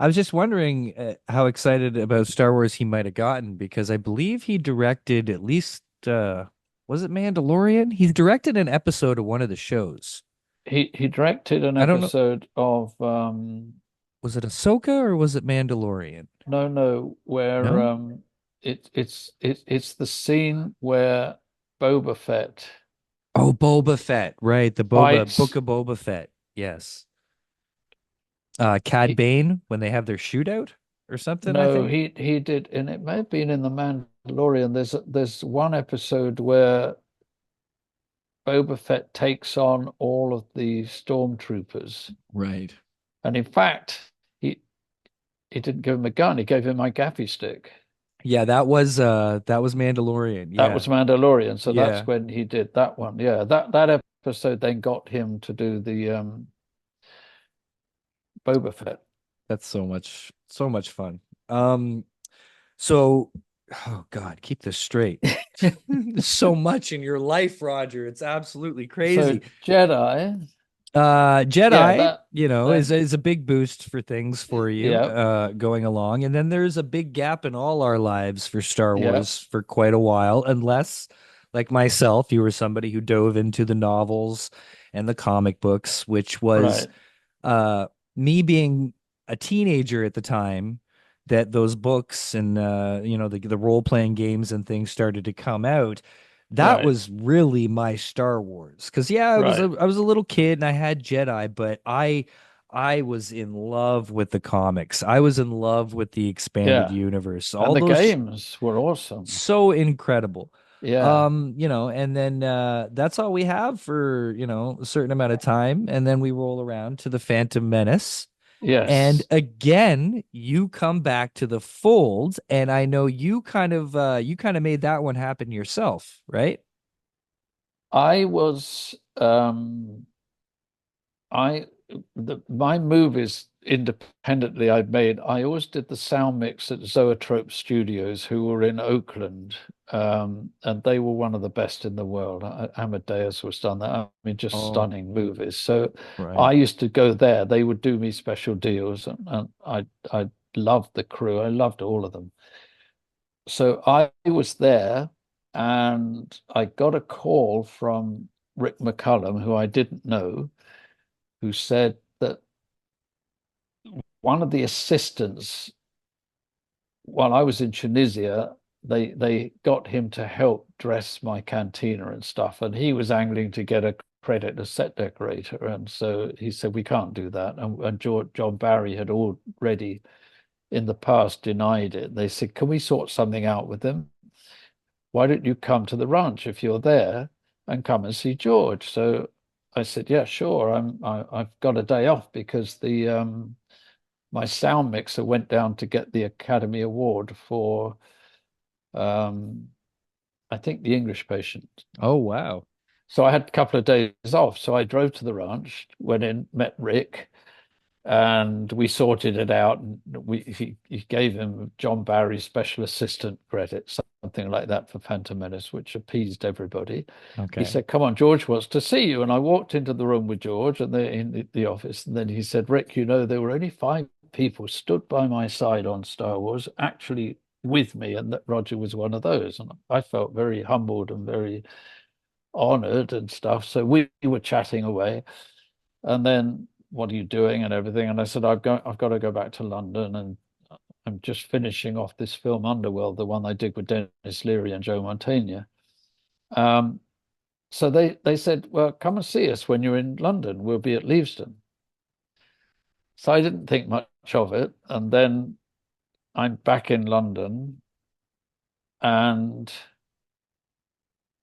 I was just wondering how excited about Star Wars he might have gotten because I believe he directed at least was it Mandalorian? He directed an episode of one of the shows. He directed an I don't know. episode of Was it Ahsoka or was it Mandalorian? no, where No? it's the scene where Boba Fett Oh, Boba Fett, right. The Book fights. of Boba Fett. Yes. Cad He, Bane when they have their shootout or something, I no, think. he did, and it may have been in the Mandalorian. There's one episode where Boba Fett takes on all of the stormtroopers, Right. and in fact, he didn't give him a gun. He gave him my gaffy stick. Yeah, that was Mandalorian. That Yeah. was Mandalorian, so that's Yeah. when he did that one. Yeah, that episode then got him to do the Boba Fett. That's so much fun. Um, so oh God, keep this straight. There's so much in your life, Roger. It's absolutely So crazy. Jedi, yeah, Jedi, that is then is a big boost for things for you yeah, going along. And then there's a big gap in all our lives for Star yeah, Wars for quite a while, unless like myself, you were somebody who dove into the novels and the comic books, which was right, uh me being a teenager at the time that those books and the role-playing games and things started to come out. That right, was really my Star Wars. Because yeah, right, I was a little kid and I had Jedi, but I was in love with the comics. I was in love with the expanded yeah. universe. And All the those games were awesome. so incredible. Yeah, And then that's all we have for, a certain amount of time. And then we roll around to the Phantom Menace. And yes. again, you come back to the fold, and I know you kind of made that one happen yourself, right? I was I my movies independently I'd made, I always did the sound mix at Zoetrope Studios, who were in Oakland, and they were one of the best in the world. Amadeus was done that. I mean, just Oh, stunning movies. So I right. used to go there. They would do me special deals, and I loved the crew. I loved all of them. So I was there, and I got a call from Rick McCullum, who I didn't know, who said that one of the assistants, while I was in Tunisia, they got him to help dress my cantina and stuff, and he was angling to get a credit as set decorator, and so he said we can't do that, and John Barry had already in the past denied it. They said, can we sort something out with him? Why don't you come to the ranch if you're there? and come and see George. So I said, yeah, sure. I've got a day off because the my sound mixer went down to get the Academy Award for um, I think The English Patient. Oh, wow. So I had a couple of days off. So I drove to the ranch, went in, met Rick, and we sorted it out. And he gave him John Barry's special assistant credit, something like that for Phantom Menace, which appeased everybody. He Okay. said, "Come on, George wants to see you." And I walked into the room with George, and they're in the office. And then he said, "Rick, you know, there were only 5 people stood by my side on Star Wars, actually with me, and that Roger was one of those." And I felt very humbled and very honored and stuff. So we were chatting away. And then, what are you doing and everything? And I said, I've got to go back to London, and I'm just finishing off this film Underworld, the one I did with Dennis Leary and Joe Mantegna. Um, so they said, well, come and see us when you're in London. We'll be at Leavesden. So I didn't think much of it. And then I'm back in London, and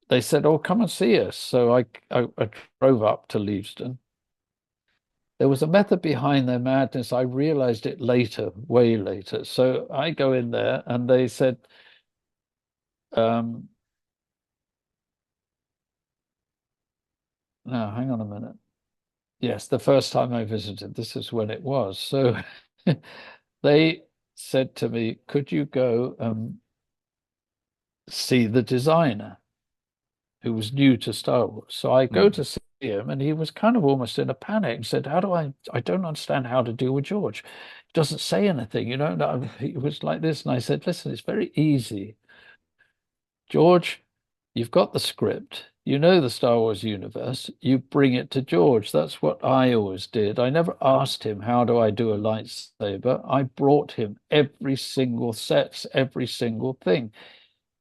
they said, oh, come and see us. So I drove up to Leavesden. There was a method behind their madness. I realized it later, way later. So I go in there and they said, no, hang on a minute. Yes, the first time I visited, this is when it was. So they said to me, could you go see the designer who was new to Star Wars? So I go Hmm. to see him, and he was kind of almost in a panic and said, how do I don't understand how to deal with George. He doesn't say anything, you know. No, he was like this. And I said, listen, it's very easy. George, you've got the script. You know the Star Wars universe. You bring it to George. That's what I always did. I never asked him, how do I do a lightsaber? I brought him every single sets, every single thing.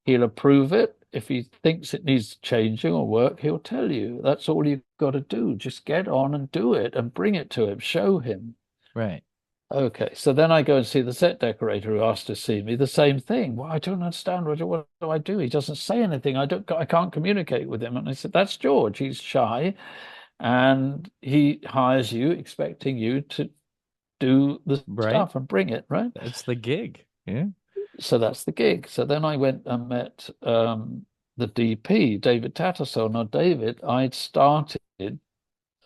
He'll approve it. If he thinks it needs changing or work, he'll tell you. That's all you've got to do. Just get on and do it and bring it to him, show him. Right. Okay, so then I go and see the set decorator who asked to see me. The same thing. Well, I don't understand, Roger. What do I do? He doesn't say anything. I can't communicate with him. And I said, that's George. He's shy, and he hires you, expecting you to do the Right. stuff and bring it, right? That's the gig. Yeah. So that's the gig. So then I went and met the DP, David Tattersall. Now, David,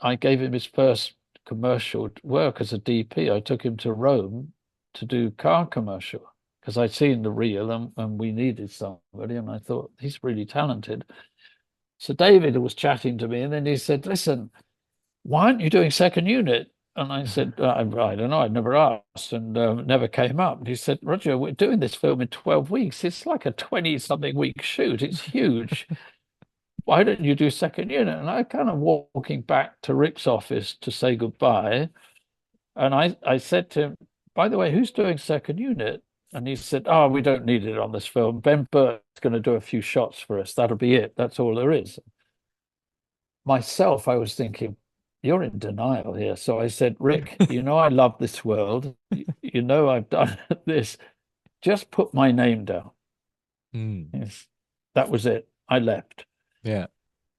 I gave him his first commercial work as a DP. I took him to Rome to do car commercial because I'd seen the reel, and we needed somebody, and I thought he's really talented. So David was chatting to me, and then he said, listen, why aren't you doing second unit? And I said, I don't know, I never asked, and never came up. And he said, Roger, we're doing this film in 12 weeks. It's like a 20-something week shoot. It's huge. Why don't you do second unit? And I kind of walking back to Rick's office to say goodbye. And I said to him, by the way, who's doing second unit? And he said, oh, we don't need it on this film. Ben Burt's going to do a few shots for us. That'll be it. That's all there is. Myself, I was thinking, you're in denial here. So I said, Rick, you know, I love this world. You know, I've done this. Just put my name down. Hmm. Yes. That was it. I left. Yeah.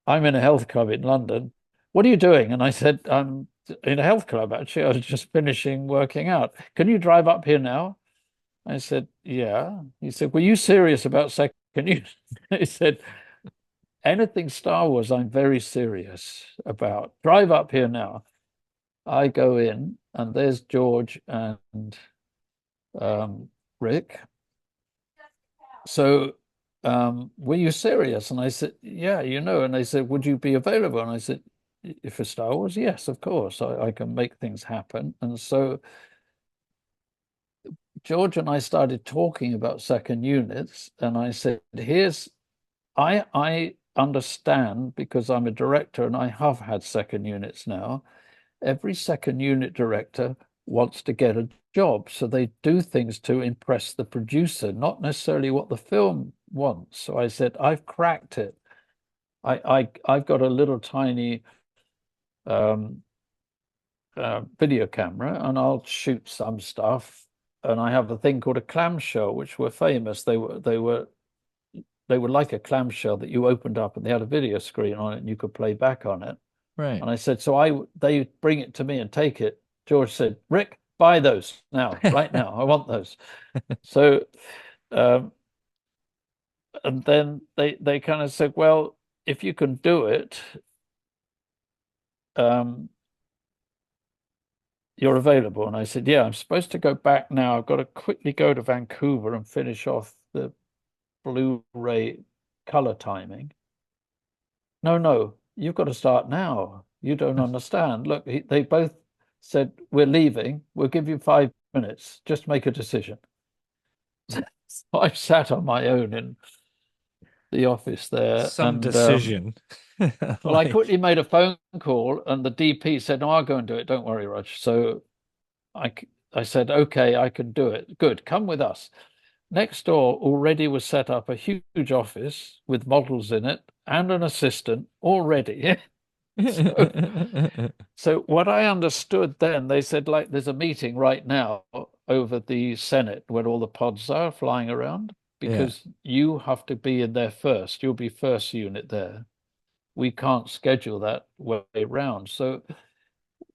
I'm in a health club in London. What are you doing? And I said, I'm in a health club, actually. I was just finishing working out. Can you drive up here now? I said, yeah. He said, were you serious about second unit? He said, anything Star Wars, I'm very serious about. Drive up here now. I go in, and there's George and Rick. So, were you serious? And I said, yeah, you know. And they said, would you be available? And I said, if for Star Wars, yes, of course, I can make things happen. And so George and I started talking about second units, and I said, I understand because I'm a director and I have had second units now. Every second unit director wants to get a job. So they do things to impress the producer, not necessarily what the film wants. So I said, I've cracked it. I've got a little tiny um, video camera, and I'll shoot some stuff. And I have a thing called a clamshell, which were famous. They were they were like a clamshell that you opened up and they had a video screen on it and you could play back on it. Right. And I said, so they bring it to me and take it. George said, Rick, buy those now, right now. I want those. So, um, and then they kind of said, well, if you can do it, um, you're available. And I said, yeah, I'm supposed to go back now. I've got to quickly go to Vancouver and finish off the Blu-ray color timing. No, no, you've got to start now. You don't understand. Look, they both said, we're leaving. We'll give you 5 minutes. Just make a decision. So I sat on my own in the office there. Some And decision. well, I Like, quickly made a phone call and the DP said, no, I'll go and do it. Don't worry, Rog. So I, I said, okay, I can do it. Good, come with us. Next door already was set up a huge office with models in it and an assistant already. So, so what I understood then, they said, like, there's a meeting right now over the Senate where all the pods are flying around yeah. because you have to be in there first. You'll be first unit there. We can't schedule that way round. So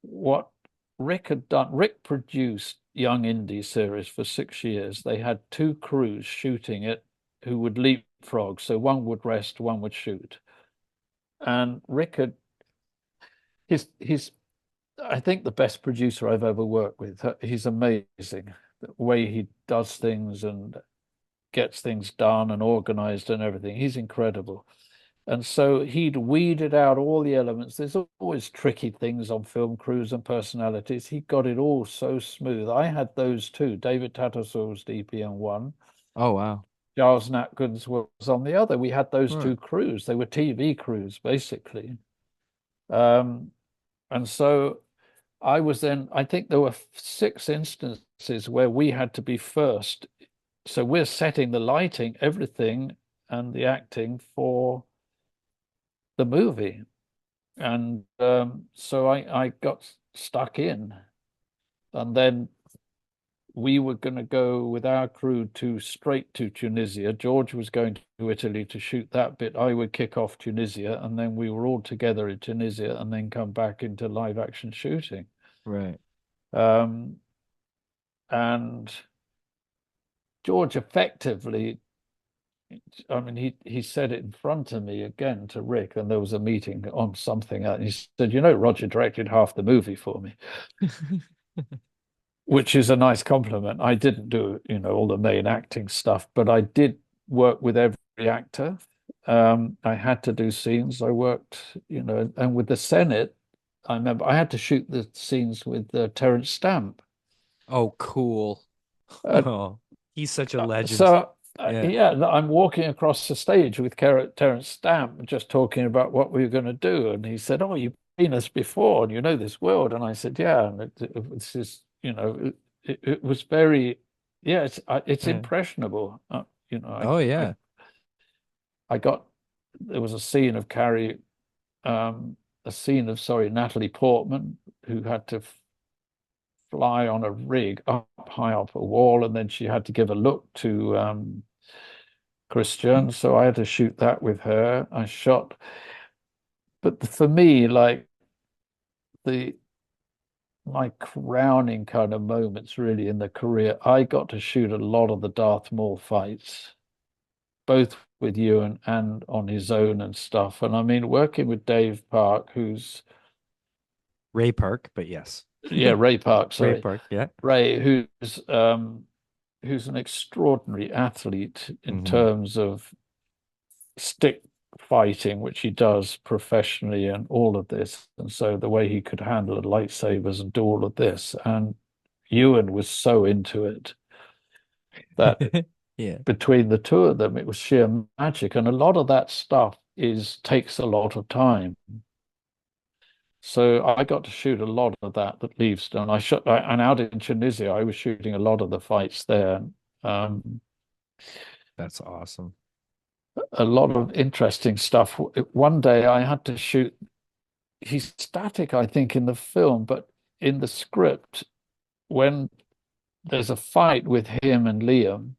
what Rick had done, Rick produced Young Indie series for 6 years. They had two crews shooting it who would leapfrog. So one would rest, one would shoot. And Rick had he's I think the best producer I've ever worked with. He's amazing. The way he does things and gets things done and organized and everything. He's incredible. And so he'd weeded out all the elements. There's always tricky things on film crews and personalities. He got it all so smooth. I had those too. David Tattersall's DP on one. Oh, wow. Giles Natkin's was on the other. We had those Right. two crews. They were TV crews, basically. Um, and so I think there were 6 instances where we had to be first. So we're setting the lighting, everything, and the acting for the movie. And so I got stuck in. And then we were going to go with our crew to straight to Tunisia. George was going to Italy to shoot that bit. I would kick off Tunisia, and then we were all together in Tunisia and then come back into live action shooting. Right. Um, and George effectively, I mean, he said it in front of me again to Rick, and there was a meeting on something, and he said, you know, Roger directed half the movie for me, which is a nice compliment. I didn't do, you know, all the main acting stuff, but I did work with every actor. I had to do scenes. I worked, you know, and with the Senate, I remember I had to shoot the scenes with Terence Stamp. Oh, cool. Uh, Oh, he's such a legend. So Yeah. yeah, I'm walking across the stage with Terence Stamp, just talking about what we were going to do, and he said, "Oh, you've seen us before, and you know this world." And I said, "Yeah." And it's just, you know, it was very, yeah, it's Yeah. impressionable. You know, Oh, yeah. I got there was a scene of Carrie, a scene of sorry Natalie Portman who had to fly on a rig up high up a wall, and then she had to give a look to Christian. So I had to shoot that with her. I shot, but for me, like the my crowning kind of moments really in the career, I got to shoot a lot of the Darth Maul fights, both with Ewan and on his own and stuff. And I mean, working with Dave Park, who's Ray Park, but yes. yeah, Ray Park, Ray sorry, Park, yeah. Ray, who's an extraordinary athlete in Hmm. terms of stick fighting, which he does professionally and all of this. And so the way he could handle the lightsabers and do all of this. And Ewan was so into it that Yeah. between the two of them, it was sheer magic. And a lot of that stuff is takes a lot of time. So I got to shoot a lot of that leaves done. And out in Tunisia, I was shooting a lot of the fights there. Um, That's awesome. a lot of interesting stuff. One day I had to shoot, he's static, I think, in the film, but in the script, when there's a fight with him and Liam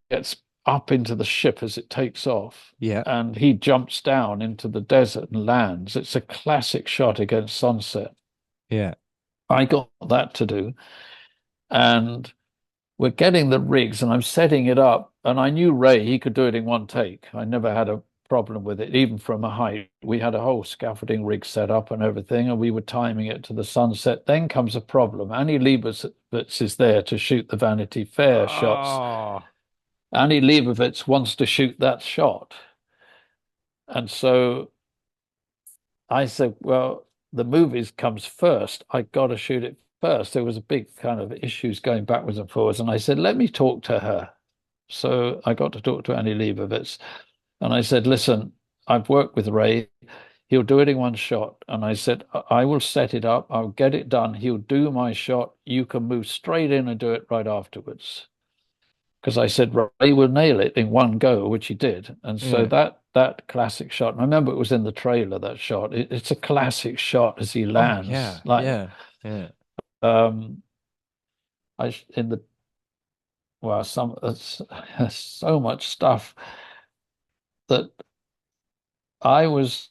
gets up into the ship as it takes off, Yeah. and he jumps down into the desert and lands. It's a classic shot against sunset. Yeah. I got that to do, and we're getting the rigs, and I'm setting it up. And I knew Ray, he could do it in one take. I never had a problem with it, even from a height. We had a whole scaffolding rig set up and everything, and we were timing it to the sunset. Then comes a problem. Annie Leibovitz is there to shoot the Vanity Fair shots. Oh, Annie Leibovitz wants to shoot that shot. And so I said, well, the movies comes first. I got to shoot it first. There was a big kind of issues going backwards and forwards. And I said, let me talk to her. So I got to talk to Annie Leibovitz. And I said, listen, I've worked with Ray. He'll do it in one shot. And I said, I will set it up. I'll get it done. He'll do my shot. You can move straight in and do it right afterwards. Because I said Ray will nail it in one go, which he did. And so yeah. that classic shot, and I remember it was in the trailer, that shot. It's a classic shot as he Oh, lands. yeah. Like Yeah. Yeah. um I in the well, some so much stuff that I was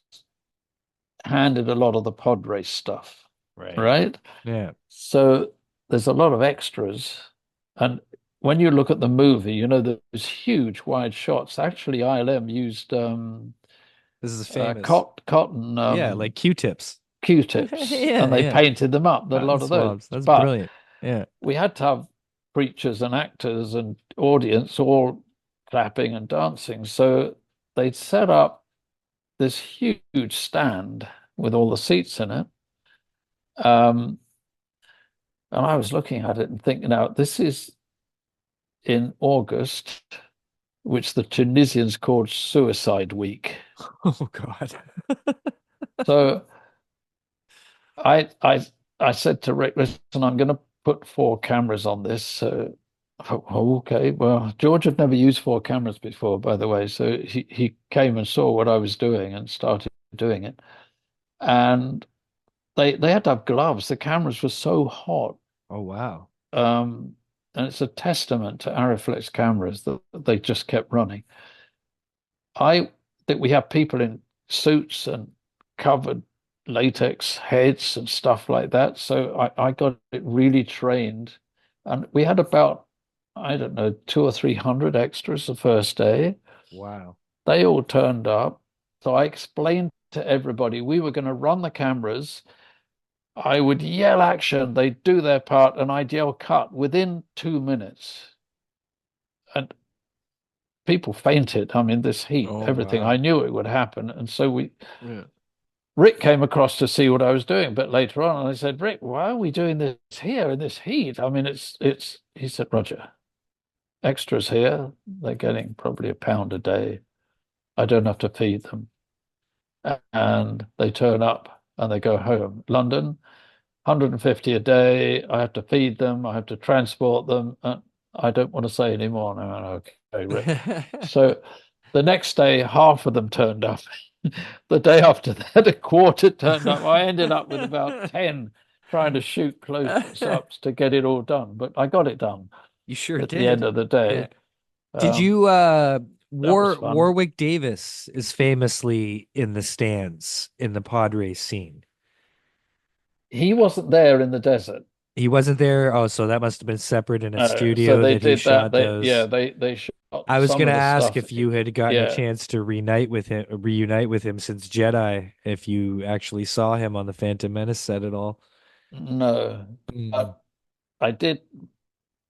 handed a lot of the pod race stuff, Right. right? Yeah. So there's a lot of extras. And when you look at the movie, those huge wide shots. Actually, ILM used This is famous. cotton Yeah, like Q-tips. Q-tips, Yeah, and they yeah. painted them up, a Cotton lot of those. swabs. That's But brilliant. Yeah. we had to have preachers and actors and audience all clapping and dancing. So they'd set up this huge stand with all the seats in it. Um, and I was looking at it and thinking, now, this is in August, which the Tunisians called Suicide Week. Oh God. So I said to Rick, listen, I'm going to put four cameras on this. So, oh, okay. Well, George had never used four cameras before, by the way. So he came and saw what I was doing and started doing it. And they had to have gloves. The cameras were so hot. Oh wow. Um, and it's a testament to Arriflex cameras that they just kept running. I think we have people in suits and covered latex heads and stuff like that. So I got it really trained. And we had about, I don't know, two or 300 extras the first day. Wow. They all turned up. So I explained to everybody we were going to run the cameras. I would yell action, they'd do their part, and I'd yell cut within 2 minutes. And people fainted. I mean, this heat, Oh everything. wow. I knew it would happen. And so Yeah. Rick came across to see what I was doing, but later on, and I said, Rick, why are we doing this here in this heat? I mean, he said, Roger, extras here, they're getting probably £1 a day. I don't have to feed them. And they turn up and they go home. London, 150 a day. I have to feed them. I have to transport them. And I don't want to say anymore. No, okay, Rick. So the next day, half of them turned up. The day after that, a quarter turned up. I ended up with about 10 trying to shoot close-ups to get it all done. But I got it done You sure at the end did. of the Yeah. day. Did Um, you that was fun. Warwick Davis is famously in the stands in the pod race scene. He wasn't there in the desert. He wasn't there. Oh, so that must have been separate in a So studio they that he did that. shot Yeah, those. they shot I was some gonna of the ask stuff. if you had gotten a Yeah, chance to reunite with him since Jedi, if you actually saw him on the Phantom Menace set at all. no, Mm. but I did.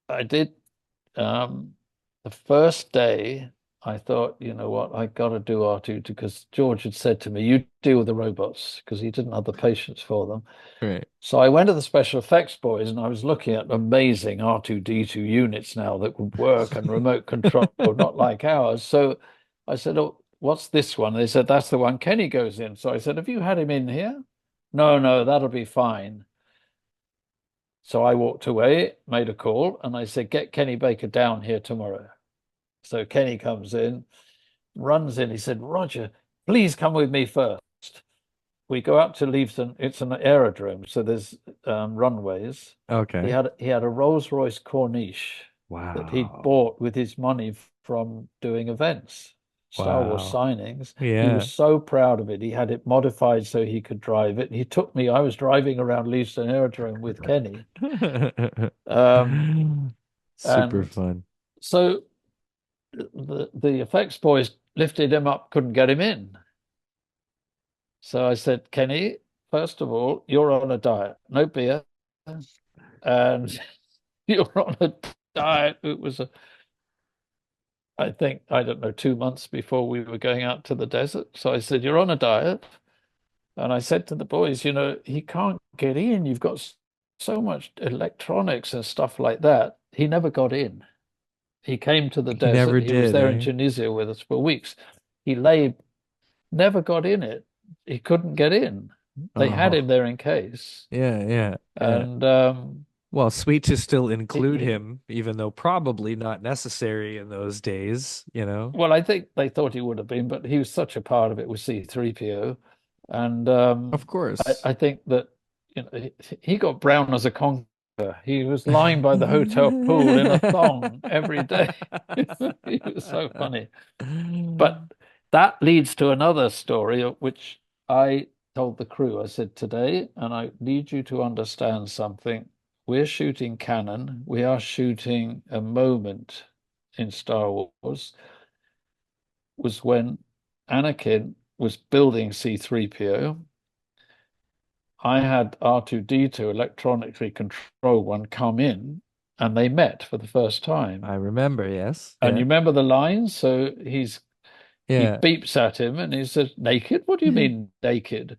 I did. The first day, I thought, you know what, I got to do R2 because George had said to me, "You deal with the robots," because he didn't have the patience for them. Right. So I went to the special effects boys and I was looking at amazing R2D2 units now that would work and remote control, not like ours. So I said, "Oh, what's this one?" They said, "That's the one Kenny goes in." So I said, "Have you had him in here?" No, no, that'll be fine. So I walked away, made a call, and I said, "Get Kenny Baker down here tomorrow." So Kenny comes in, runs in. He said, "Roger, please come with me first." We go up to Leavesden. It's an aerodrome, so there's runways. Okay. He had a Rolls-Royce Corniche, that he'd Wow. bought with his money from doing events, Star Wars Wow. signings. He was Yeah. so proud of it. He had it modified so he could drive it. He took me, I was driving around Leiston Aerodrome with Kenny. Um, Super and fun. so the effects boys lifted him up, couldn't get him in. So I said, Kenny, first of all, you're on a diet, no beer, and you're on a diet. It was I think, I don't know, 2 months before we were going out to the desert. So I said, you're on a diet. And I said to the boys, he can't get in. You've got so much electronics and stuff like that. He never got in. He came to the He never desert. He was did, there in eh? Tunisia with us for weeks. He lay, never got in it. He couldn't get in. They had him Oh, there in case. yeah, yeah, yeah. And Well, sweet to still include he, him, even though probably not necessary in those days, you know? well, I think they thought he would have been, but he was such a part of it with C3PO. And Of I, course. I think that he got brown as a conqueror. He was lying by the hotel pool in a thong every day. He was so funny. But that leads to another story, which I told the crew. I said, today, and I need you to understand something. We're shooting canon. We are shooting a moment in Star Wars was when Anakin was building C3PO. I had R2D2 electronically control one come in and they met for the first I time. remember, yes. And Yeah. you remember the lines? So he Yeah. beeps at him and he says, naked? What do you mean naked?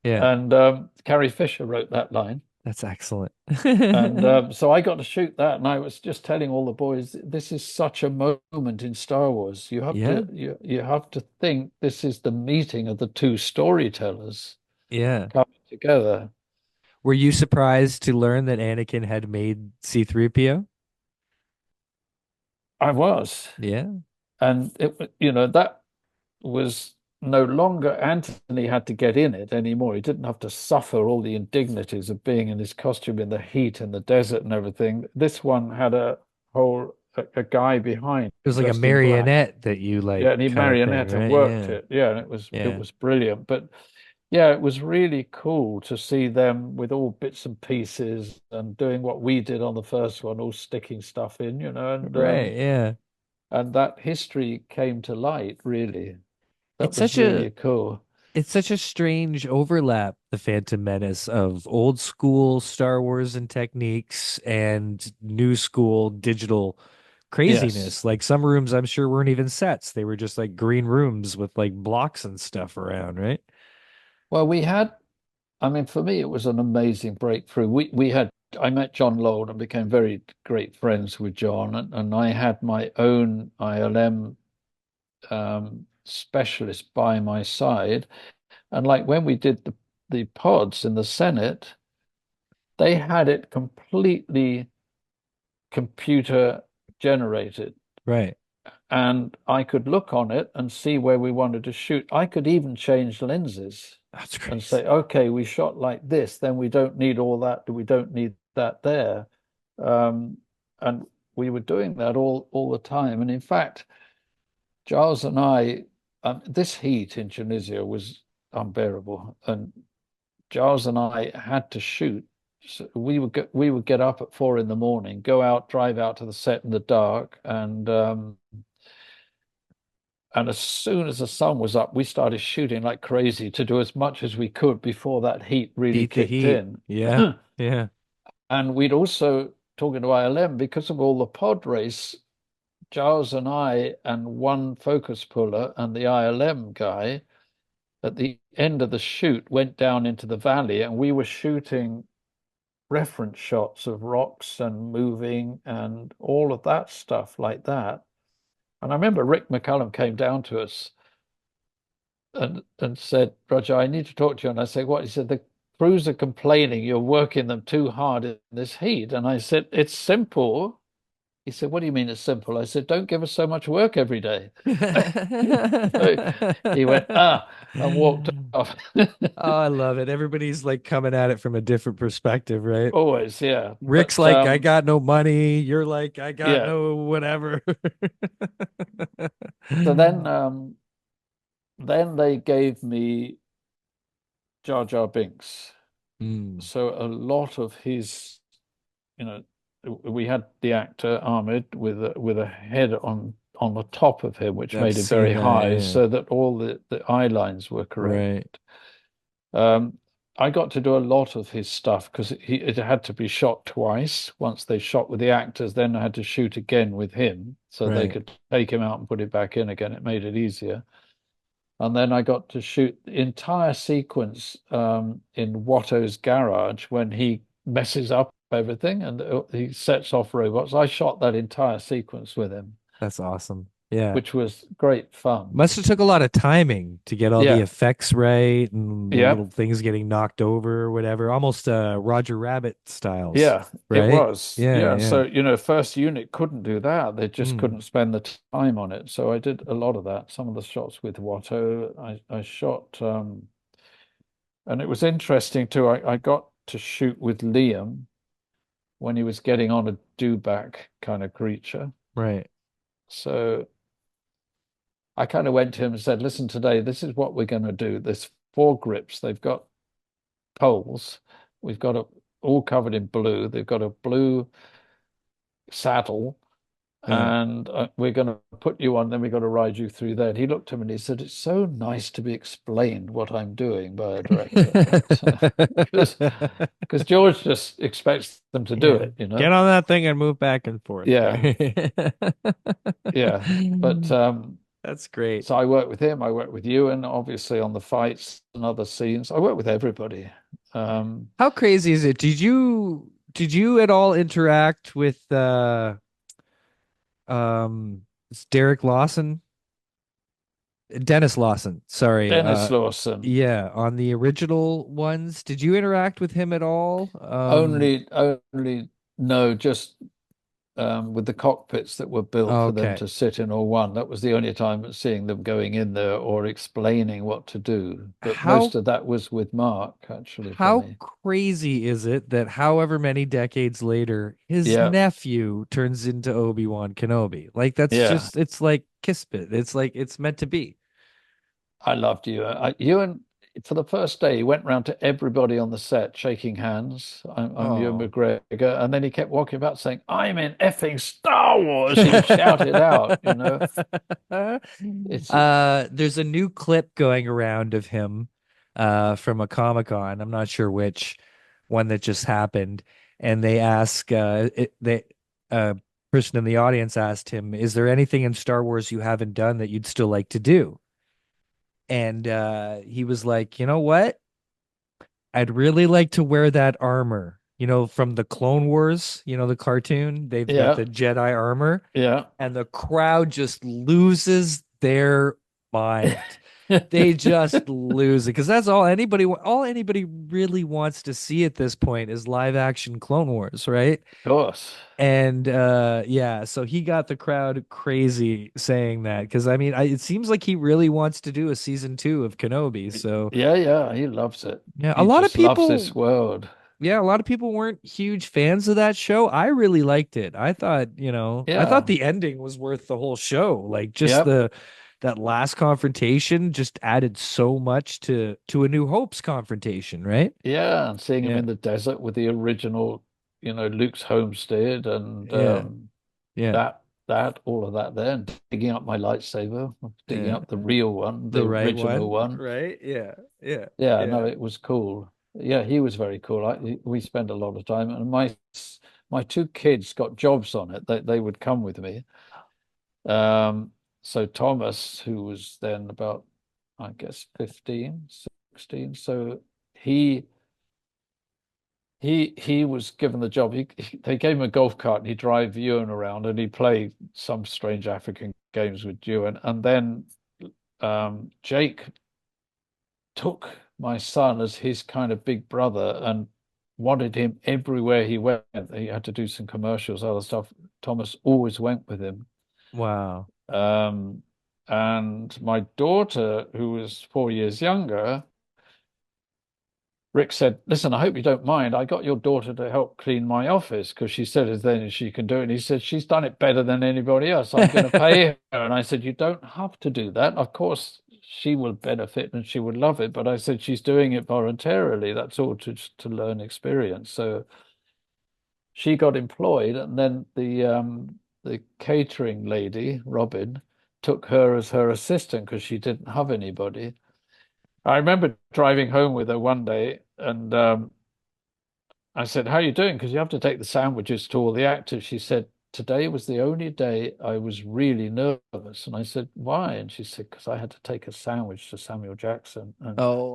Yeah. And Carrie Fisher wrote that line. That's excellent. And so I got to shoot that, and I was just telling all the boys, this is such a moment in Star Wars. You have Yeah. to you have to think this is the meeting of the two storytellers Yeah. coming together. Were you surprised to learn that Anakin had made C3PO? I was, Yeah. and that was no longer Anthony had to get in it anymore. He didn't have to suffer all the indignities of being in his costume in the heat and the desert and everything. This one had a guy behind It was like a dressed in black. marionette that you like Yeah, and he kind of thing, marionette and right? worked Yeah. it. Yeah, and it Yeah. was brilliant. But yeah, it was really cool to see them with all bits and pieces and doing what we did on the first one, all sticking stuff in, Right. Yeah. and that history came to light, really. That It's was such a really cool. it's such a strange overlap, the Phantom Menace, of old school Star Wars and techniques and new school digital Yes. craziness. Like some rooms I'm sure weren't even sets. They were just like green rooms with like blocks and stuff around, right? Well, I mean, for me, it was an amazing breakthrough. I met John Lowell and became very great friends with John, and I had my own ILM specialist by my side. And like when we did the pods in the Senate, they had it completely computer generated. Right. And I could look on it and see where we wanted to shoot. I could even change lenses That's and crazy. say, okay, we shot like this, then we don't need all that. We don't need that there. Um, and we were doing that all the time. And in fact, Giles and I, this heat in Tunisia was unbearable, and Giles and I had to shoot. So we would get up at 4 in the morning, go out, drive out to the set in the dark, and as soon as the sun was up, we started shooting like crazy to do as much as we could before that heat really Beat the kicked heat. in. Yeah. Yeah. And we'd also, talking to ILM, because of all the pod race, Giles and I and one focus puller and the ILM guy at the end of the shoot went down into the valley and we were shooting reference shots of rocks and moving and all of that stuff like that. And I remember Rick McCallum came down to us and said, Roger, I need to talk to you. And I said, what? He said, the crews are complaining you're working them too hard in this heat. And I said, it's simple. he said, "What do you mean it's simple?" I said, "Don't give us so much work every day." So he went, ah, and walked off. Oh, I love it. Everybody's like coming at it from a different perspective, right? Always, yeah. Rick's But like, I got no money. You're like, I got yeah. no whatever. So then they gave me Jar Jar Binks. Mm, So a lot of his, you know, we had the actor Ahmed with a head on the top of him, which I've made it seen very that. high, Yeah. so that all the eye lines were correct. Right. Um, I got to do a lot of his stuff because it had to be shot twice. Once they shot with the actors, then I had to shoot again with him, so they Right. could take him out and put it back in again. It made it easier. And then I got to shoot the entire sequence in Watto's garage when he messes up everything and he sets off robots. I shot that entire sequence with him, That's awesome. Yeah. which was great fun. Must have took a lot of timing to get all the Yeah, effects right and the yeah, little things getting knocked over or whatever. Almost Roger Rabbit styles, yeah, it right? was. Yeah, Yeah, yeah. so, first unit couldn't do that. They just Mm, couldn't spend the time on it. So I did a lot of that. Some of the shots with Watto, I shot, and it was interesting too. I got to shoot with Liam when he was getting on a dewback kind of creature. right. So I kind of went to him and said, listen, today, this is what we're going to do. There's four grips. They've got poles. We've got all covered in blue. They've got a blue saddle. Yeah. And we're going to put you on, then we've got to ride you through there. And he looked at me and he said, it's so nice to be explained what I'm doing by a director. But because George just expects them to do Yeah. it, you know? Get on that thing and move back and forth. Yeah, Right. yeah. But That's great. so I work with him, I work with you, and obviously on the fights and other scenes, I work with everybody. Um, How crazy is it? Did you at all interact with it's Derek Lawson? Dennis Lawson, sorry. Dennis Lawson, Yeah, on the original ones, did you interact with him at all? only no, just with the cockpits that were built for them Okay. to sit in or one. That was the only time seeing them going in there or explaining what to do. But most How of that was with Mark, actually, for how me. crazy is it that however many decades later, his Yeah, nephew turns into Obi-Wan Kenobi? Like that's yeah. just it's like Kispit. It's like it's meant to be. I loved you. You for the first day, he went round to everybody on the set, shaking hands. I'm Ewan Oh. McGregor, and then he kept walking about saying, "I'm in effing Star Wars." He would shout it out. It's There's a new clip going around of him from a Comic-Con. I'm not sure which one that just happened. And they ask they person in the audience asked him, "Is there anything in Star Wars you haven't done that you'd still like to do?" And he was like, "You know what? I'd really like to wear that armor. You know, from the Clone Wars, the cartoon, they've got yeah, the Jedi armor." yeah. And the crowd just loses their mind. They just lose it because that's all anybody really wants to see at this point is live action Clone Wars, right? Of course. And yeah, so he got the crowd crazy saying that because I mean, it seems like he really wants to do a season two of Kenobi. So Yeah, yeah. He loves it. yeah, a He lot of just loves this people world. yeah, a lot of people weren't huge fans of that show. I really liked it. I thought Yeah. the ending was worth the whole show. Like just Yep. that last confrontation just added so much to A New Hope's confrontation, right? Yeah. And seeing him Yeah. in the desert with the original, Luke's homestead and Yeah. Yeah. all of that there, and digging up my lightsaber, digging Yeah. up the real one, the The right original one, one. right? Yeah. Yeah. Yeah, no, Yeah. it was cool. Yeah, he was very cool. We spent a lot of time, and my two kids got jobs on it. They would come with me. So Thomas, who was then about, I guess, 15, 16. So he he was given the job. They gave him a golf cart and he'd drive Ewan around and he'd play some strange African games with Ewan. And then Jake took my son as his kind of big brother and wanted him everywhere he went. He had to do some commercials, other stuff. Thomas always went with him. Wow. Um, and my daughter, who was 4 years younger, Rick said, "Listen, I hope you don't mind. I got your daughter to help clean my office because she said as then as she can do it." And he said, "She's done it better than anybody else. I'm going to pay her." And I said, "You don't have to do that. Of course, she will benefit and she would love it." But I said, "She's doing it voluntarily. That's all to learn experience." So she got employed, and then the catering lady, Robin, took her as her assistant because she didn't have anybody. I remember driving home with her one day, and I said, "How are you doing?" Because you have to take the sandwiches to all the actors. She said, "Today was the only day I was really nervous." And I said, "Why?" And she said, "Because I had to take a sandwich to Samuel Jackson." And Oh,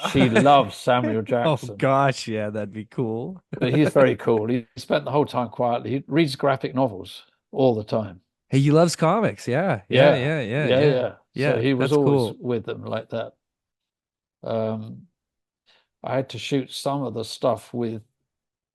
she wow. loves Samuel Oh Jackson. gosh, yeah, that'd be cool. But he's very cool. He spent the whole time quietly. He reads graphic novels all the time. Hey, he loves comics. Yeah, yeah, Yeah, yeah, yeah, yeah, yeah. yeah. So Yeah, he was that's always cool. with them like that. Um, I had to shoot some of the stuff with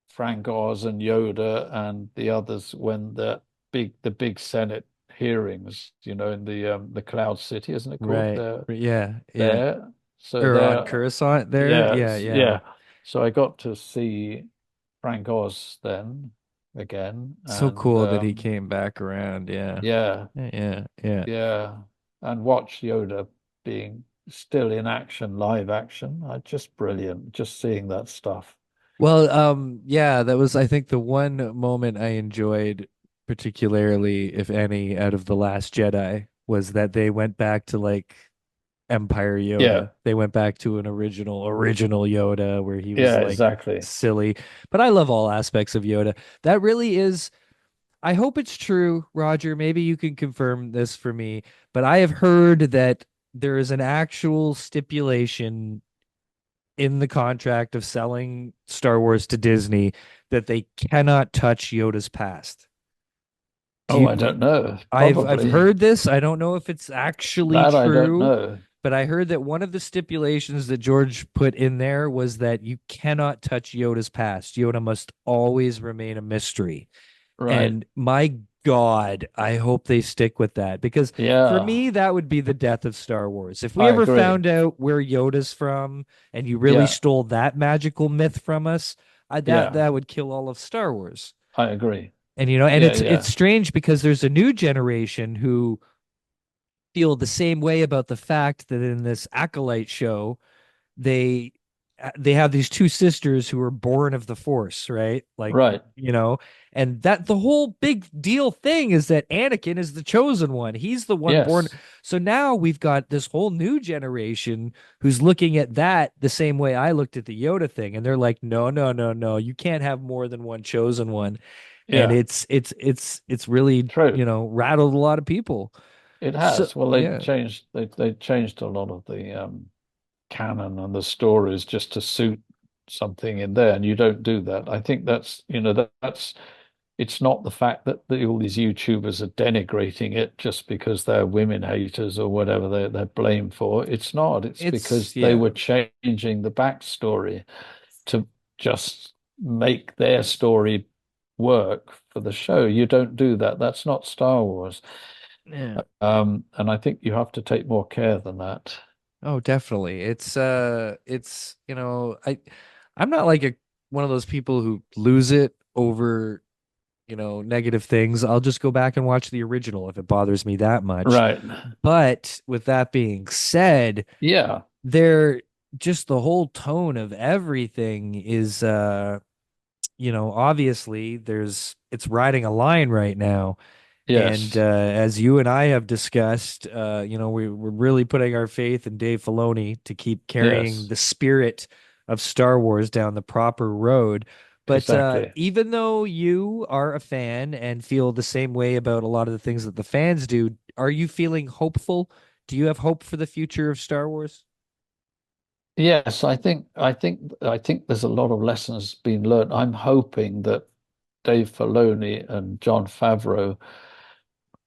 Frank Oz and Yoda and the others when the big Senate hearings, in the Cloud City, isn't it called? Right. They're Yeah, yeah. there. So Or on there, Coruscant there. yeah, Yeah, yeah. yeah. So I got to see Frank Oz then again, So and cool that he came back around. Yeah. yeah, Yeah, yeah. yeah, and watch Yoda being still in action, live action. Just brilliant, just seeing that stuff. Well, yeah, that was, I think, the one moment I enjoyed particularly, if any, out of The Last Jedi was that they went back to like Empire Yeah, Yoda. They went back to an original Yoda where he was yeah, like exactly. silly. But I love all aspects of Yoda. That really is, I hope it's true, Roger. Maybe you can confirm this for me, but I have heard that there is an actual stipulation in the contract of selling Star Wars to Disney that they cannot touch Yoda's past. Do Oh, you I don't know. I've Probably heard this. I don't know if it's actually that I don't true, know. but I heard that one of the stipulations that George put in there was that you cannot touch Yoda's past. Yoda must always remain a mystery. Right. And my God, I hope they stick with that because for Yeah, me, that would be the death of Star Wars. If we I ever agree. found out where Yoda's from and you really Yeah, stole that magical myth from us, that yeah, that would kill all of Star Wars. I agree. And and Yeah, it's yeah, strange because there's a new generation who feel the same way about the fact that in this Acolyte show, they they have these two sisters who were born of the Force, right? Like, right. and that the whole big deal thing is that Anakin is the chosen one. He's the one born. Yes. So now we've got this whole new generation who's looking at that the same way I looked at the Yoda thing, and they're like, no, no, no, no, you can't have more than one chosen one. And Yeah, it's really, true. rattled a lot of people. It So has. Well, yeah, they changed a lot of the canon and the stories just to suit something in there, and you don't do that. I think that's it's not the fact that all these YouTubers are denigrating it just because they're women haters or whatever they're blamed for. It's not. It's it's because they yeah. were changing the backstory to just make their story work for the show. You don't do that. That's not Star Wars. Yeah. And I think you have to take more care than that. Oh, definitely. It's, I'm not like one of those people who lose it over, negative things. I'll just go back and watch the original if it bothers me that much. Right. But with that being said, Yeah. they're just the whole tone of everything is obviously it's riding a line right now. And Yes. as you and I have discussed, we're really putting our faith in Dave Filoni to keep carrying Yes. the spirit of Star Wars down the proper road. But Exactly. even though you are a fan and feel the same way about a lot of the things that the fans do, are you feeling hopeful? Do you have hope for the future of Star Wars? Yes, I think there's a lot of lessons being learned. I'm hoping that Dave Filoni and John Favreau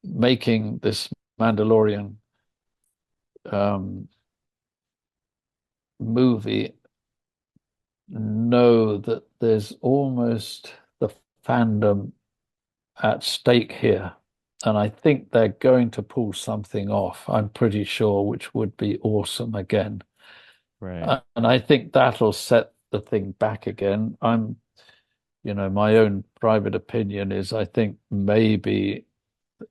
making this Mandalorian um, movie know that there's almost the fandom at stake here. And I think they're going to pull something off, I'm pretty sure, which would be awesome again. Right. And I think that'll set the thing back again. My own private opinion is I think maybe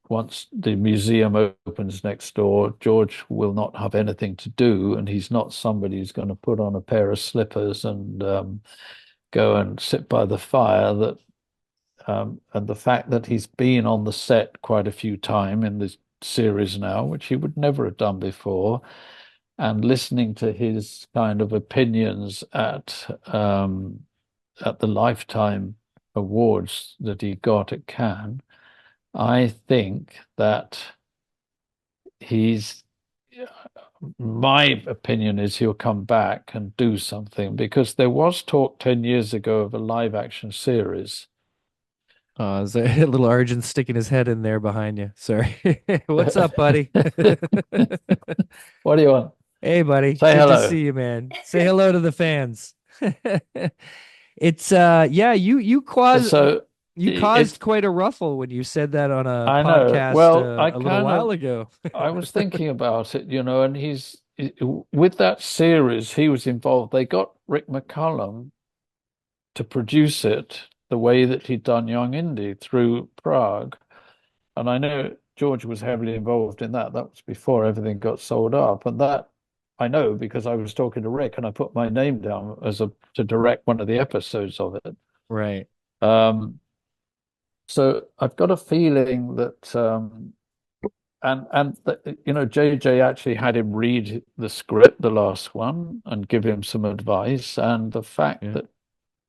once the museum opens next door, George will not have anything to do, and he's not somebody who's going to put on a pair of slippers and go and sit by the fire. And the fact that he's been on the set quite a few times in this series now, which he would never have done before, and listening to his kind of opinions at the Lifetime Awards that he got at Cannes, I think that he's my opinion is he'll come back and do something because there was talk 10 years ago of a live action series. Is there a little Arjun sticking his head in there behind you? Sorry. What's up, buddy? What do you want? Hey, buddy. Say Good to hello. see you, man. Say hello to the fans. It's yeah, So you it, caused quite a ruffle when you said that on a I know. podcast Well, I a little kind while of, ago. I was thinking about it, and with that series, he was involved. They got Rick McCallum to produce it the way that he'd done Young Indy through Prague. And I know George was heavily involved in that. That was before everything got sold up. And that I know because I was talking to Rick and I put my name down to direct one of the episodes of it. Right. Um, so I've got a feeling that JJ actually had him read the script, the last one, and give him some advice. And the fact Yeah. that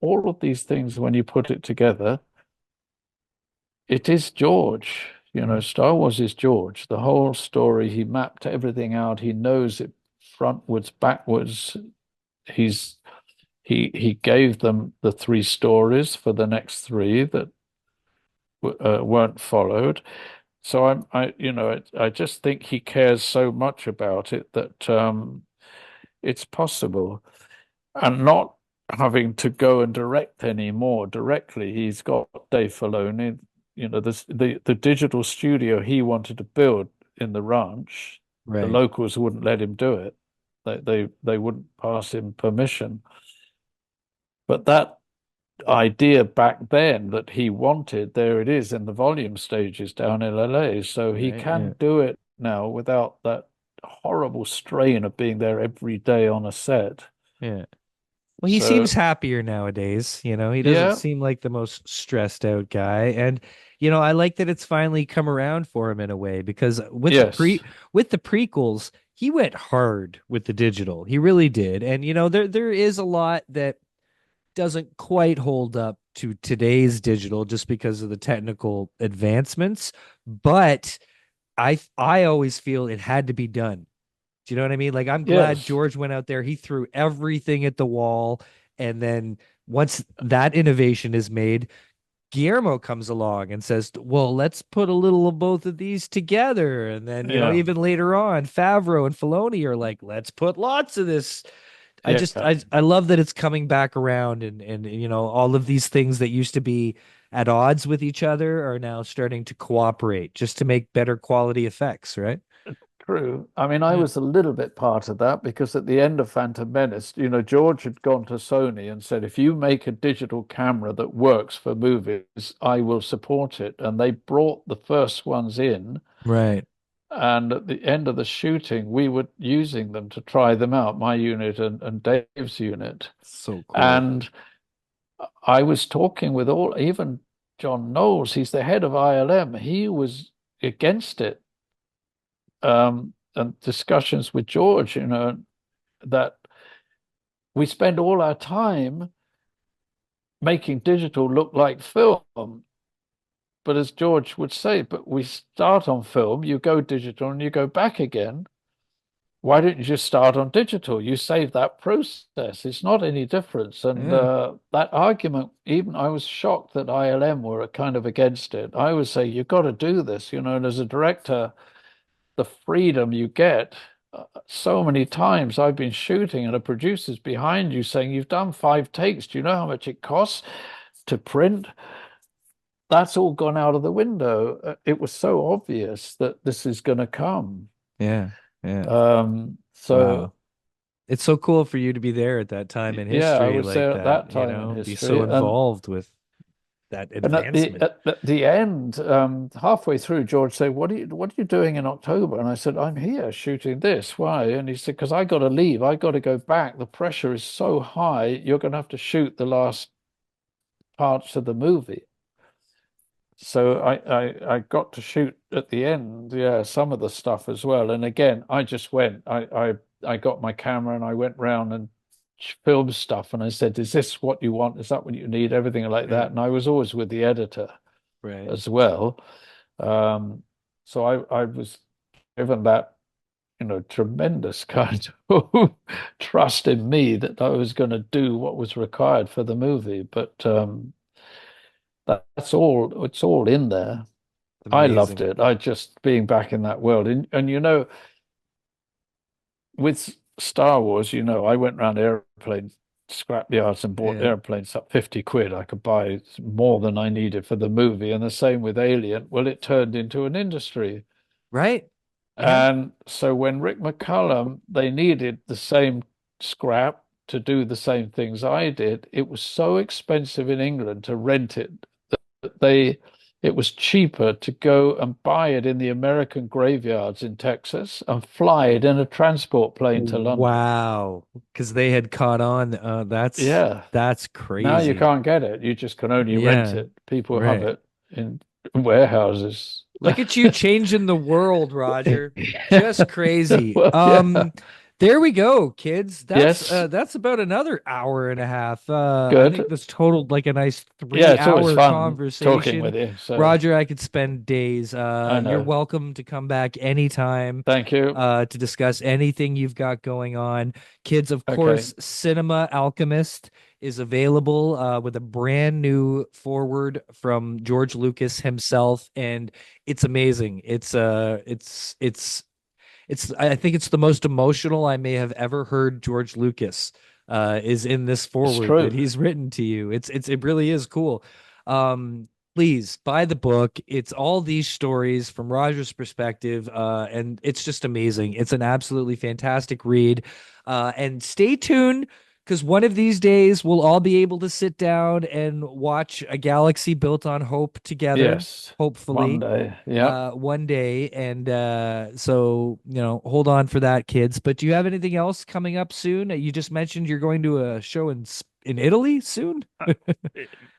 all of these things, when you put it together, it is George. Mm. Star Wars is George. The whole story, he mapped everything out. He knows it frontwards, backwards. He gave them the three stories for the next three that weren't followed. So I just think he cares so much about it that it's possible, and not having to go and direct anymore directly. He's got Dave Filoni, the digital studio he wanted to build in the ranch. The Right. locals wouldn't let him do it. They wouldn't pass him permission. But that idea back then that he wanted, there it is in the volume stages down in LA. So he Right. Yeah. can do it now without that horrible strain of being there every day on a set. Yeah. Well, he seems So happier nowadays. He doesn't yeah, seem like the most stressed out guy. And, I like that it's finally come around for him in a way because yes, with the prequels, he went hard with the digital. He really did. And, there is a lot that doesn't quite hold up to today's digital just because of the technical advancements. But I always feel it had to be done. Do you know what I mean? Like, I'm glad yes, George went out there. He threw everything at the wall. And then once that innovation is made, Guillermo comes along and says, well, let's put a little of both of these together. And then, yeah, even later on, Favreau and Filoni are like, let's put lots of this. I just, yeah. I love that it's coming back around and, all of these things that used to be at odds with each other are now starting to cooperate just to make better quality effects, right? True. I mean, I Yeah. was a little bit part of that because at the end of Phantom Menace, George had gone to Sony and said, if you make a digital camera that works for movies, I will support it. And they brought the first ones in. Right. And at the end of the shooting, we were using them to try them out, my unit and Dave's unit. So cool. And I was talking with even John Knowles, he's the head of ILM. He was against it. And discussions with George, that we spend all our time making digital look like film. But as George would say, but we start on film, you go digital and you go back again. Why don't you just start on digital? You save that process. It's not any difference. And Yeah. that argument, even I was shocked that ILM were kind of against it. I would say, you've got to do this, and as a director, the freedom you get. So many times I've been shooting and a producer's behind you saying, you've done 5 takes. Do you know how much it costs to print? that's all gone out of the window. It was so obvious that this is going to come. Yeah. Yeah. So Wow. It's so cool for you to be there at that time in yeah, I history was like there at that, that time in be so history, involved with that and advancement. at the end, halfway through, George said, "What are you doing in October?" And I said, "I'm here shooting this. Why?" And he said, "Because I got to leave. I got to go back. The pressure is so high. You're going to have to shoot the last parts of the movie." So I got to shoot at the end, yeah, some of the stuff as well. And again, I just went. I got my camera and I went round and filmed stuff. And I said, "Is this what you want? Is that what you need?" Everything like Yeah. that. And I was always with the editor Right. as well. Um, so I was given that, tremendous kind of trust in me that I was going to do what was required for the movie. But that's all. It's all in there. It's I loved amazing. it. I just being back in that world. And with Star Wars, I went around airplane scrap yards and bought Yeah. airplanes up 50 quid. I could buy more than I needed for the movie. And the same with Alien. Well, it turned into an industry. Right? Yeah. And so when Rick McCallum, they needed the same scrap to do the same things I did, it was so expensive in England to rent it that it was cheaper to go and buy it in the American graveyards in Texas and fly it in a transport plane to London. Wow. Because they had caught on. Yeah. That's Now you crazy. can't get it. You just can only rent Yeah. it. People have Right. it in warehouses. Look at you changing the world, Roger. Just crazy. Well, yeah. There we go, kids. Yes. That's about another hour and a half. I think Good. this totaled like a nice Yeah, it's always 3 hour fun talking conversation. with you. So Roger, I could spend days. I You're know. welcome to come back anytime Thank you. to discuss anything you've got going on. Kids, of Okay. course, Cinema Alchemist is available with a brand new forward from George Lucas himself, and it's amazing. It's I think it's the most emotional I may have ever heard George Lucas is in this It's forward that true. he's written to you. It really is cool. Please buy the book. It's all these stories from Roger's perspective, and it's just amazing. It's an absolutely fantastic read. And stay tuned because one of these days we'll all be able to sit down and watch A Galaxy Built on Hope together, Yes. One hopefully day. Yep. one day. And so, hold on for that, kids. But do you have anything else coming up soon? You just mentioned you're going to a show in Italy soon.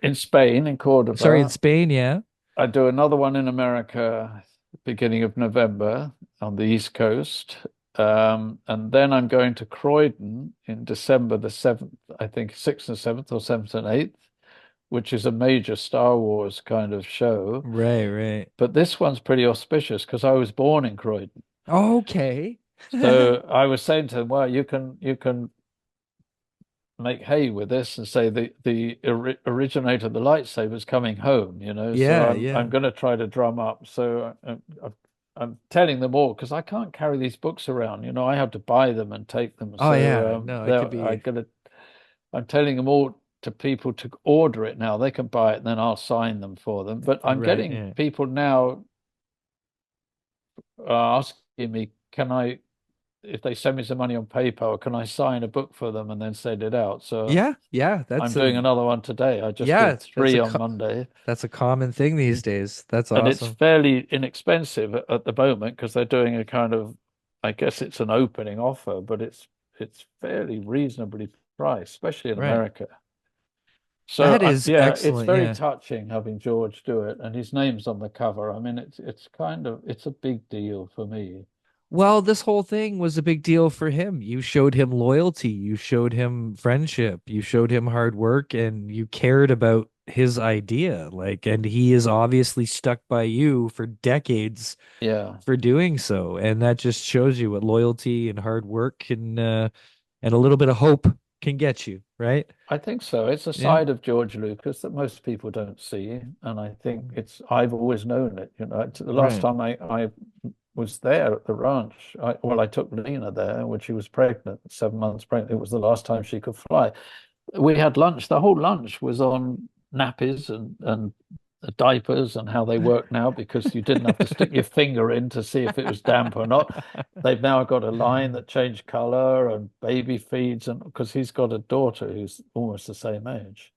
In Spain, in Sorry, in Cordoba. Spain. Yeah. I do another one in America, beginning of November on the East Coast. And then I'm going to Croydon in December the 7th, I think 6th and 7th or 7th and 8th, which is a major Star Wars kind of show. Right. Right. But this one's pretty auspicious because I was born in Croydon. Okay. So I was saying to them, well, you can make hay with this and say the originator of the lightsaber is coming home, So Yeah. I'm Yeah. going to try to drum up. So I'm telling them all because I can't carry these books around. I have to buy them and take them. Oh So yeah. No, it could be I'm telling them all to people to order it now. They can buy it and then I'll sign them for them. But I'm right. getting Yeah. people now asking me, can I, if they send me some money on PayPal, can I sign a book for them and then send it out? So Yeah. Yeah. I'm doing another one today. I just Yeah. did three on Monday, That's a common thing these days. That's and it's awesome. fairly inexpensive at the moment because they're doing a kind of, I guess it's an opening offer, but it's fairly reasonably priced, especially in Right. America. So That is yeah, it's excellent. very Yeah. touching having George do it, and his name's on the cover. I mean, it's kind of it's a big deal for me. Well, this whole thing was a big deal for him. You showed him loyalty, you showed him friendship, you showed him hard work, and you cared about his idea. And he is obviously stuck by you for decades Yeah. for doing so. And that just shows you what loyalty and hard work and a little bit of hope can get you, right? I think so. It's a Yeah. side of George Lucas that most people don't see, and I think I've always known it. The last Right. time I was there at the ranch, I took Lena there when she was pregnant, 7 months pregnant. It was the last time she could fly. We had lunch. The whole lunch was on nappies and the diapers and how they work now because you didn't have to stick your finger in to see if it was damp or not. They've now got a line that changed color and baby feeds, and because he's got a daughter who's almost the same age.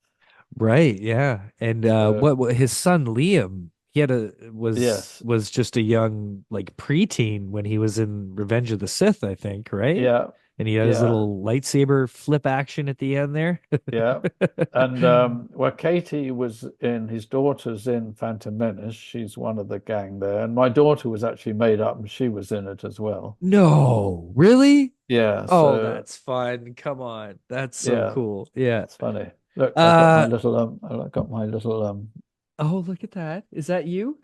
Right, yeah. And So what his son Liam, he had a yes, was just a young like preteen when he was in Revenge of the Sith, I think, right? yeah, And he had his yeah, little lightsaber flip action at the end there. yeah. And where Katie was in, his daughter's in Phantom Menace. She's one of the gang there, and my daughter was actually made up, and she was in it as well. No, really? Yeah, Oh, so that's fun. Come on. That's so yeah, cool. Yeah. it's funny. Look, Uh I got my little oh, look at that. Is that you?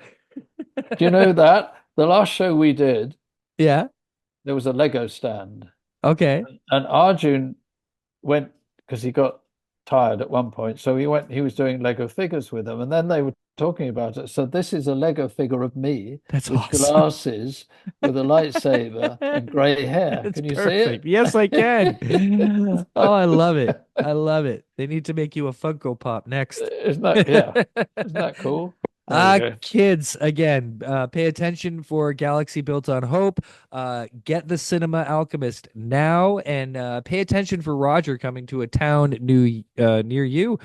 Do you know that the last show we did, Yeah. there was a Lego stand, Okay. and Arjun went because he got tired at one point. So he was doing Lego figures with them, and then they were talking about it. So this is a Lego figure of me That's with awesome. glasses, with a lightsaber and grey hair. It's Can you see perfect. Yes, I can. Oh, I love it. it? I love it. They need to make you a Funko Pop next. Isn't that, yeah? Isn't that cool? There we go. Kids, again, pay attention for Galaxy Built on Hope. Get the Cinema Alchemist now, and pay attention for Roger coming to a town near you.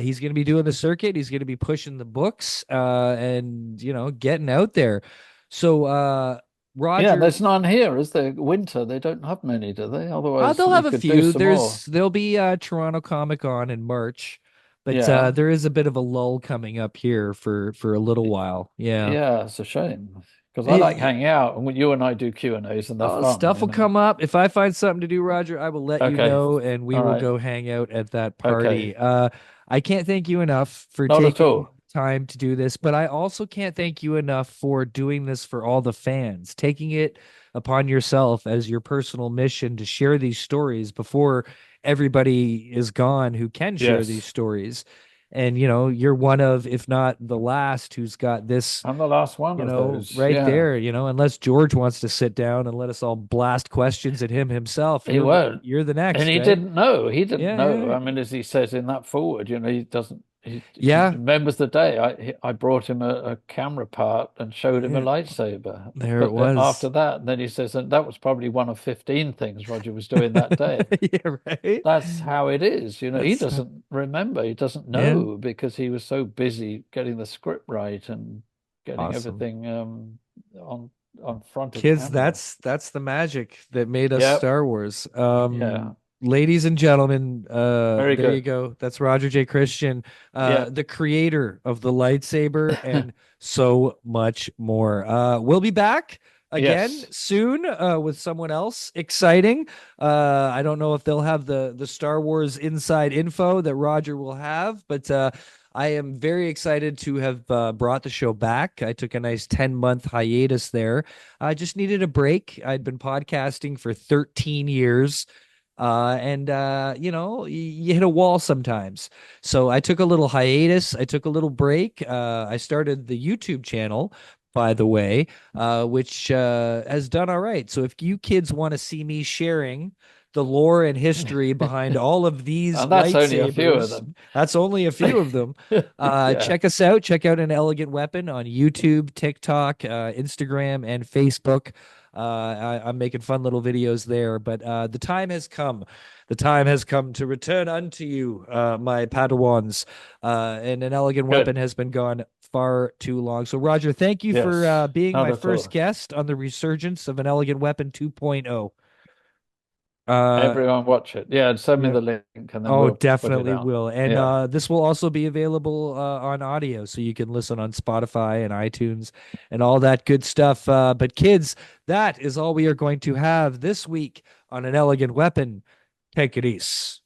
He's going to be doing the circuit. He's going to be pushing the books, and getting out there. So, Yeah, Roger, there's none here, is there? Winter, they don't have many, do they? Otherwise, they'll we have a could do few. some more. There'll be Toronto Comic Con in March, but Yeah, there is a bit of a lull coming up here for a little while. Yeah. yeah, it's a shame because I like It, hanging out, and when you and I do Q&As, and they're fun, stuff will come up. If I find something to do, Roger, I will let you Okay, know, and we all will right, go hang out at that okay, party. I can't thank you enough for not at taking all. time to do this, but I also can't thank you enough for doing this for all the fans, taking it upon yourself as your personal mission to share these stories before everybody is gone who can share these Yes, stories. And you're one of, if not the last, who's got this I'm the last one of those. right Yeah, there, unless George wants to sit down and let us all blast questions at him himself, he you're the won't. you're the And next, he right? didn't know. He didn't Yeah, know. yeah, I mean, as he says in that forward, he doesn't. He yeah. remembers the day I brought him a camera part and showed him a Yeah, lightsaber. there it But after was. that, then he says, and that was probably one of 15 things Roger was doing that day. Yeah, right. That's how it is. He That's doesn't remember. He doesn't yeah, know because he was so busy getting the script right and getting awesome. everything on front of Kids, camera. that's the magic that made us Yep. Star Wars. Yeah. Ladies and gentlemen, Very there you good. go. That's Roger J. Christian, Yeah. the creator of the lightsaber and so much more. We'll be back again Yes. soon with someone else exciting. I don't know if they'll have the Star Wars inside info that Roger will have, but I am very excited to have brought the show back. I took a nice 10-month hiatus there. I just needed a break. I'd been podcasting for 13 years. And you hit a wall sometimes. So I took a little hiatus. I took a little break. I started the YouTube channel, by the way, which has done all right. So if you kids want to see me sharing the lore and history behind all of these And that's only a few of lightsabers, them. that's only a few of them. Yeah. Check us out. Check out An Elegant Weapon on YouTube, TikTok, Instagram, and Facebook. I'm making fun little videos there, but the time has come. The time has come to return unto you, my Padawans. And An Elegant Weapon Good. has been gone far too long. So, Roger, thank you for Yes. being Not my at first all. guest on the resurgence of An Elegant Weapon 2.0. Uh, Everyone watch it. Yeah, and send me yeah. the link and then Oh, we'll put it definitely out. will. And Yeah. this will also be available on audio, so you can listen on Spotify and iTunes and all that good stuff. But kids, that is all we are going to have this week on An Elegant Weapon. Take it easy.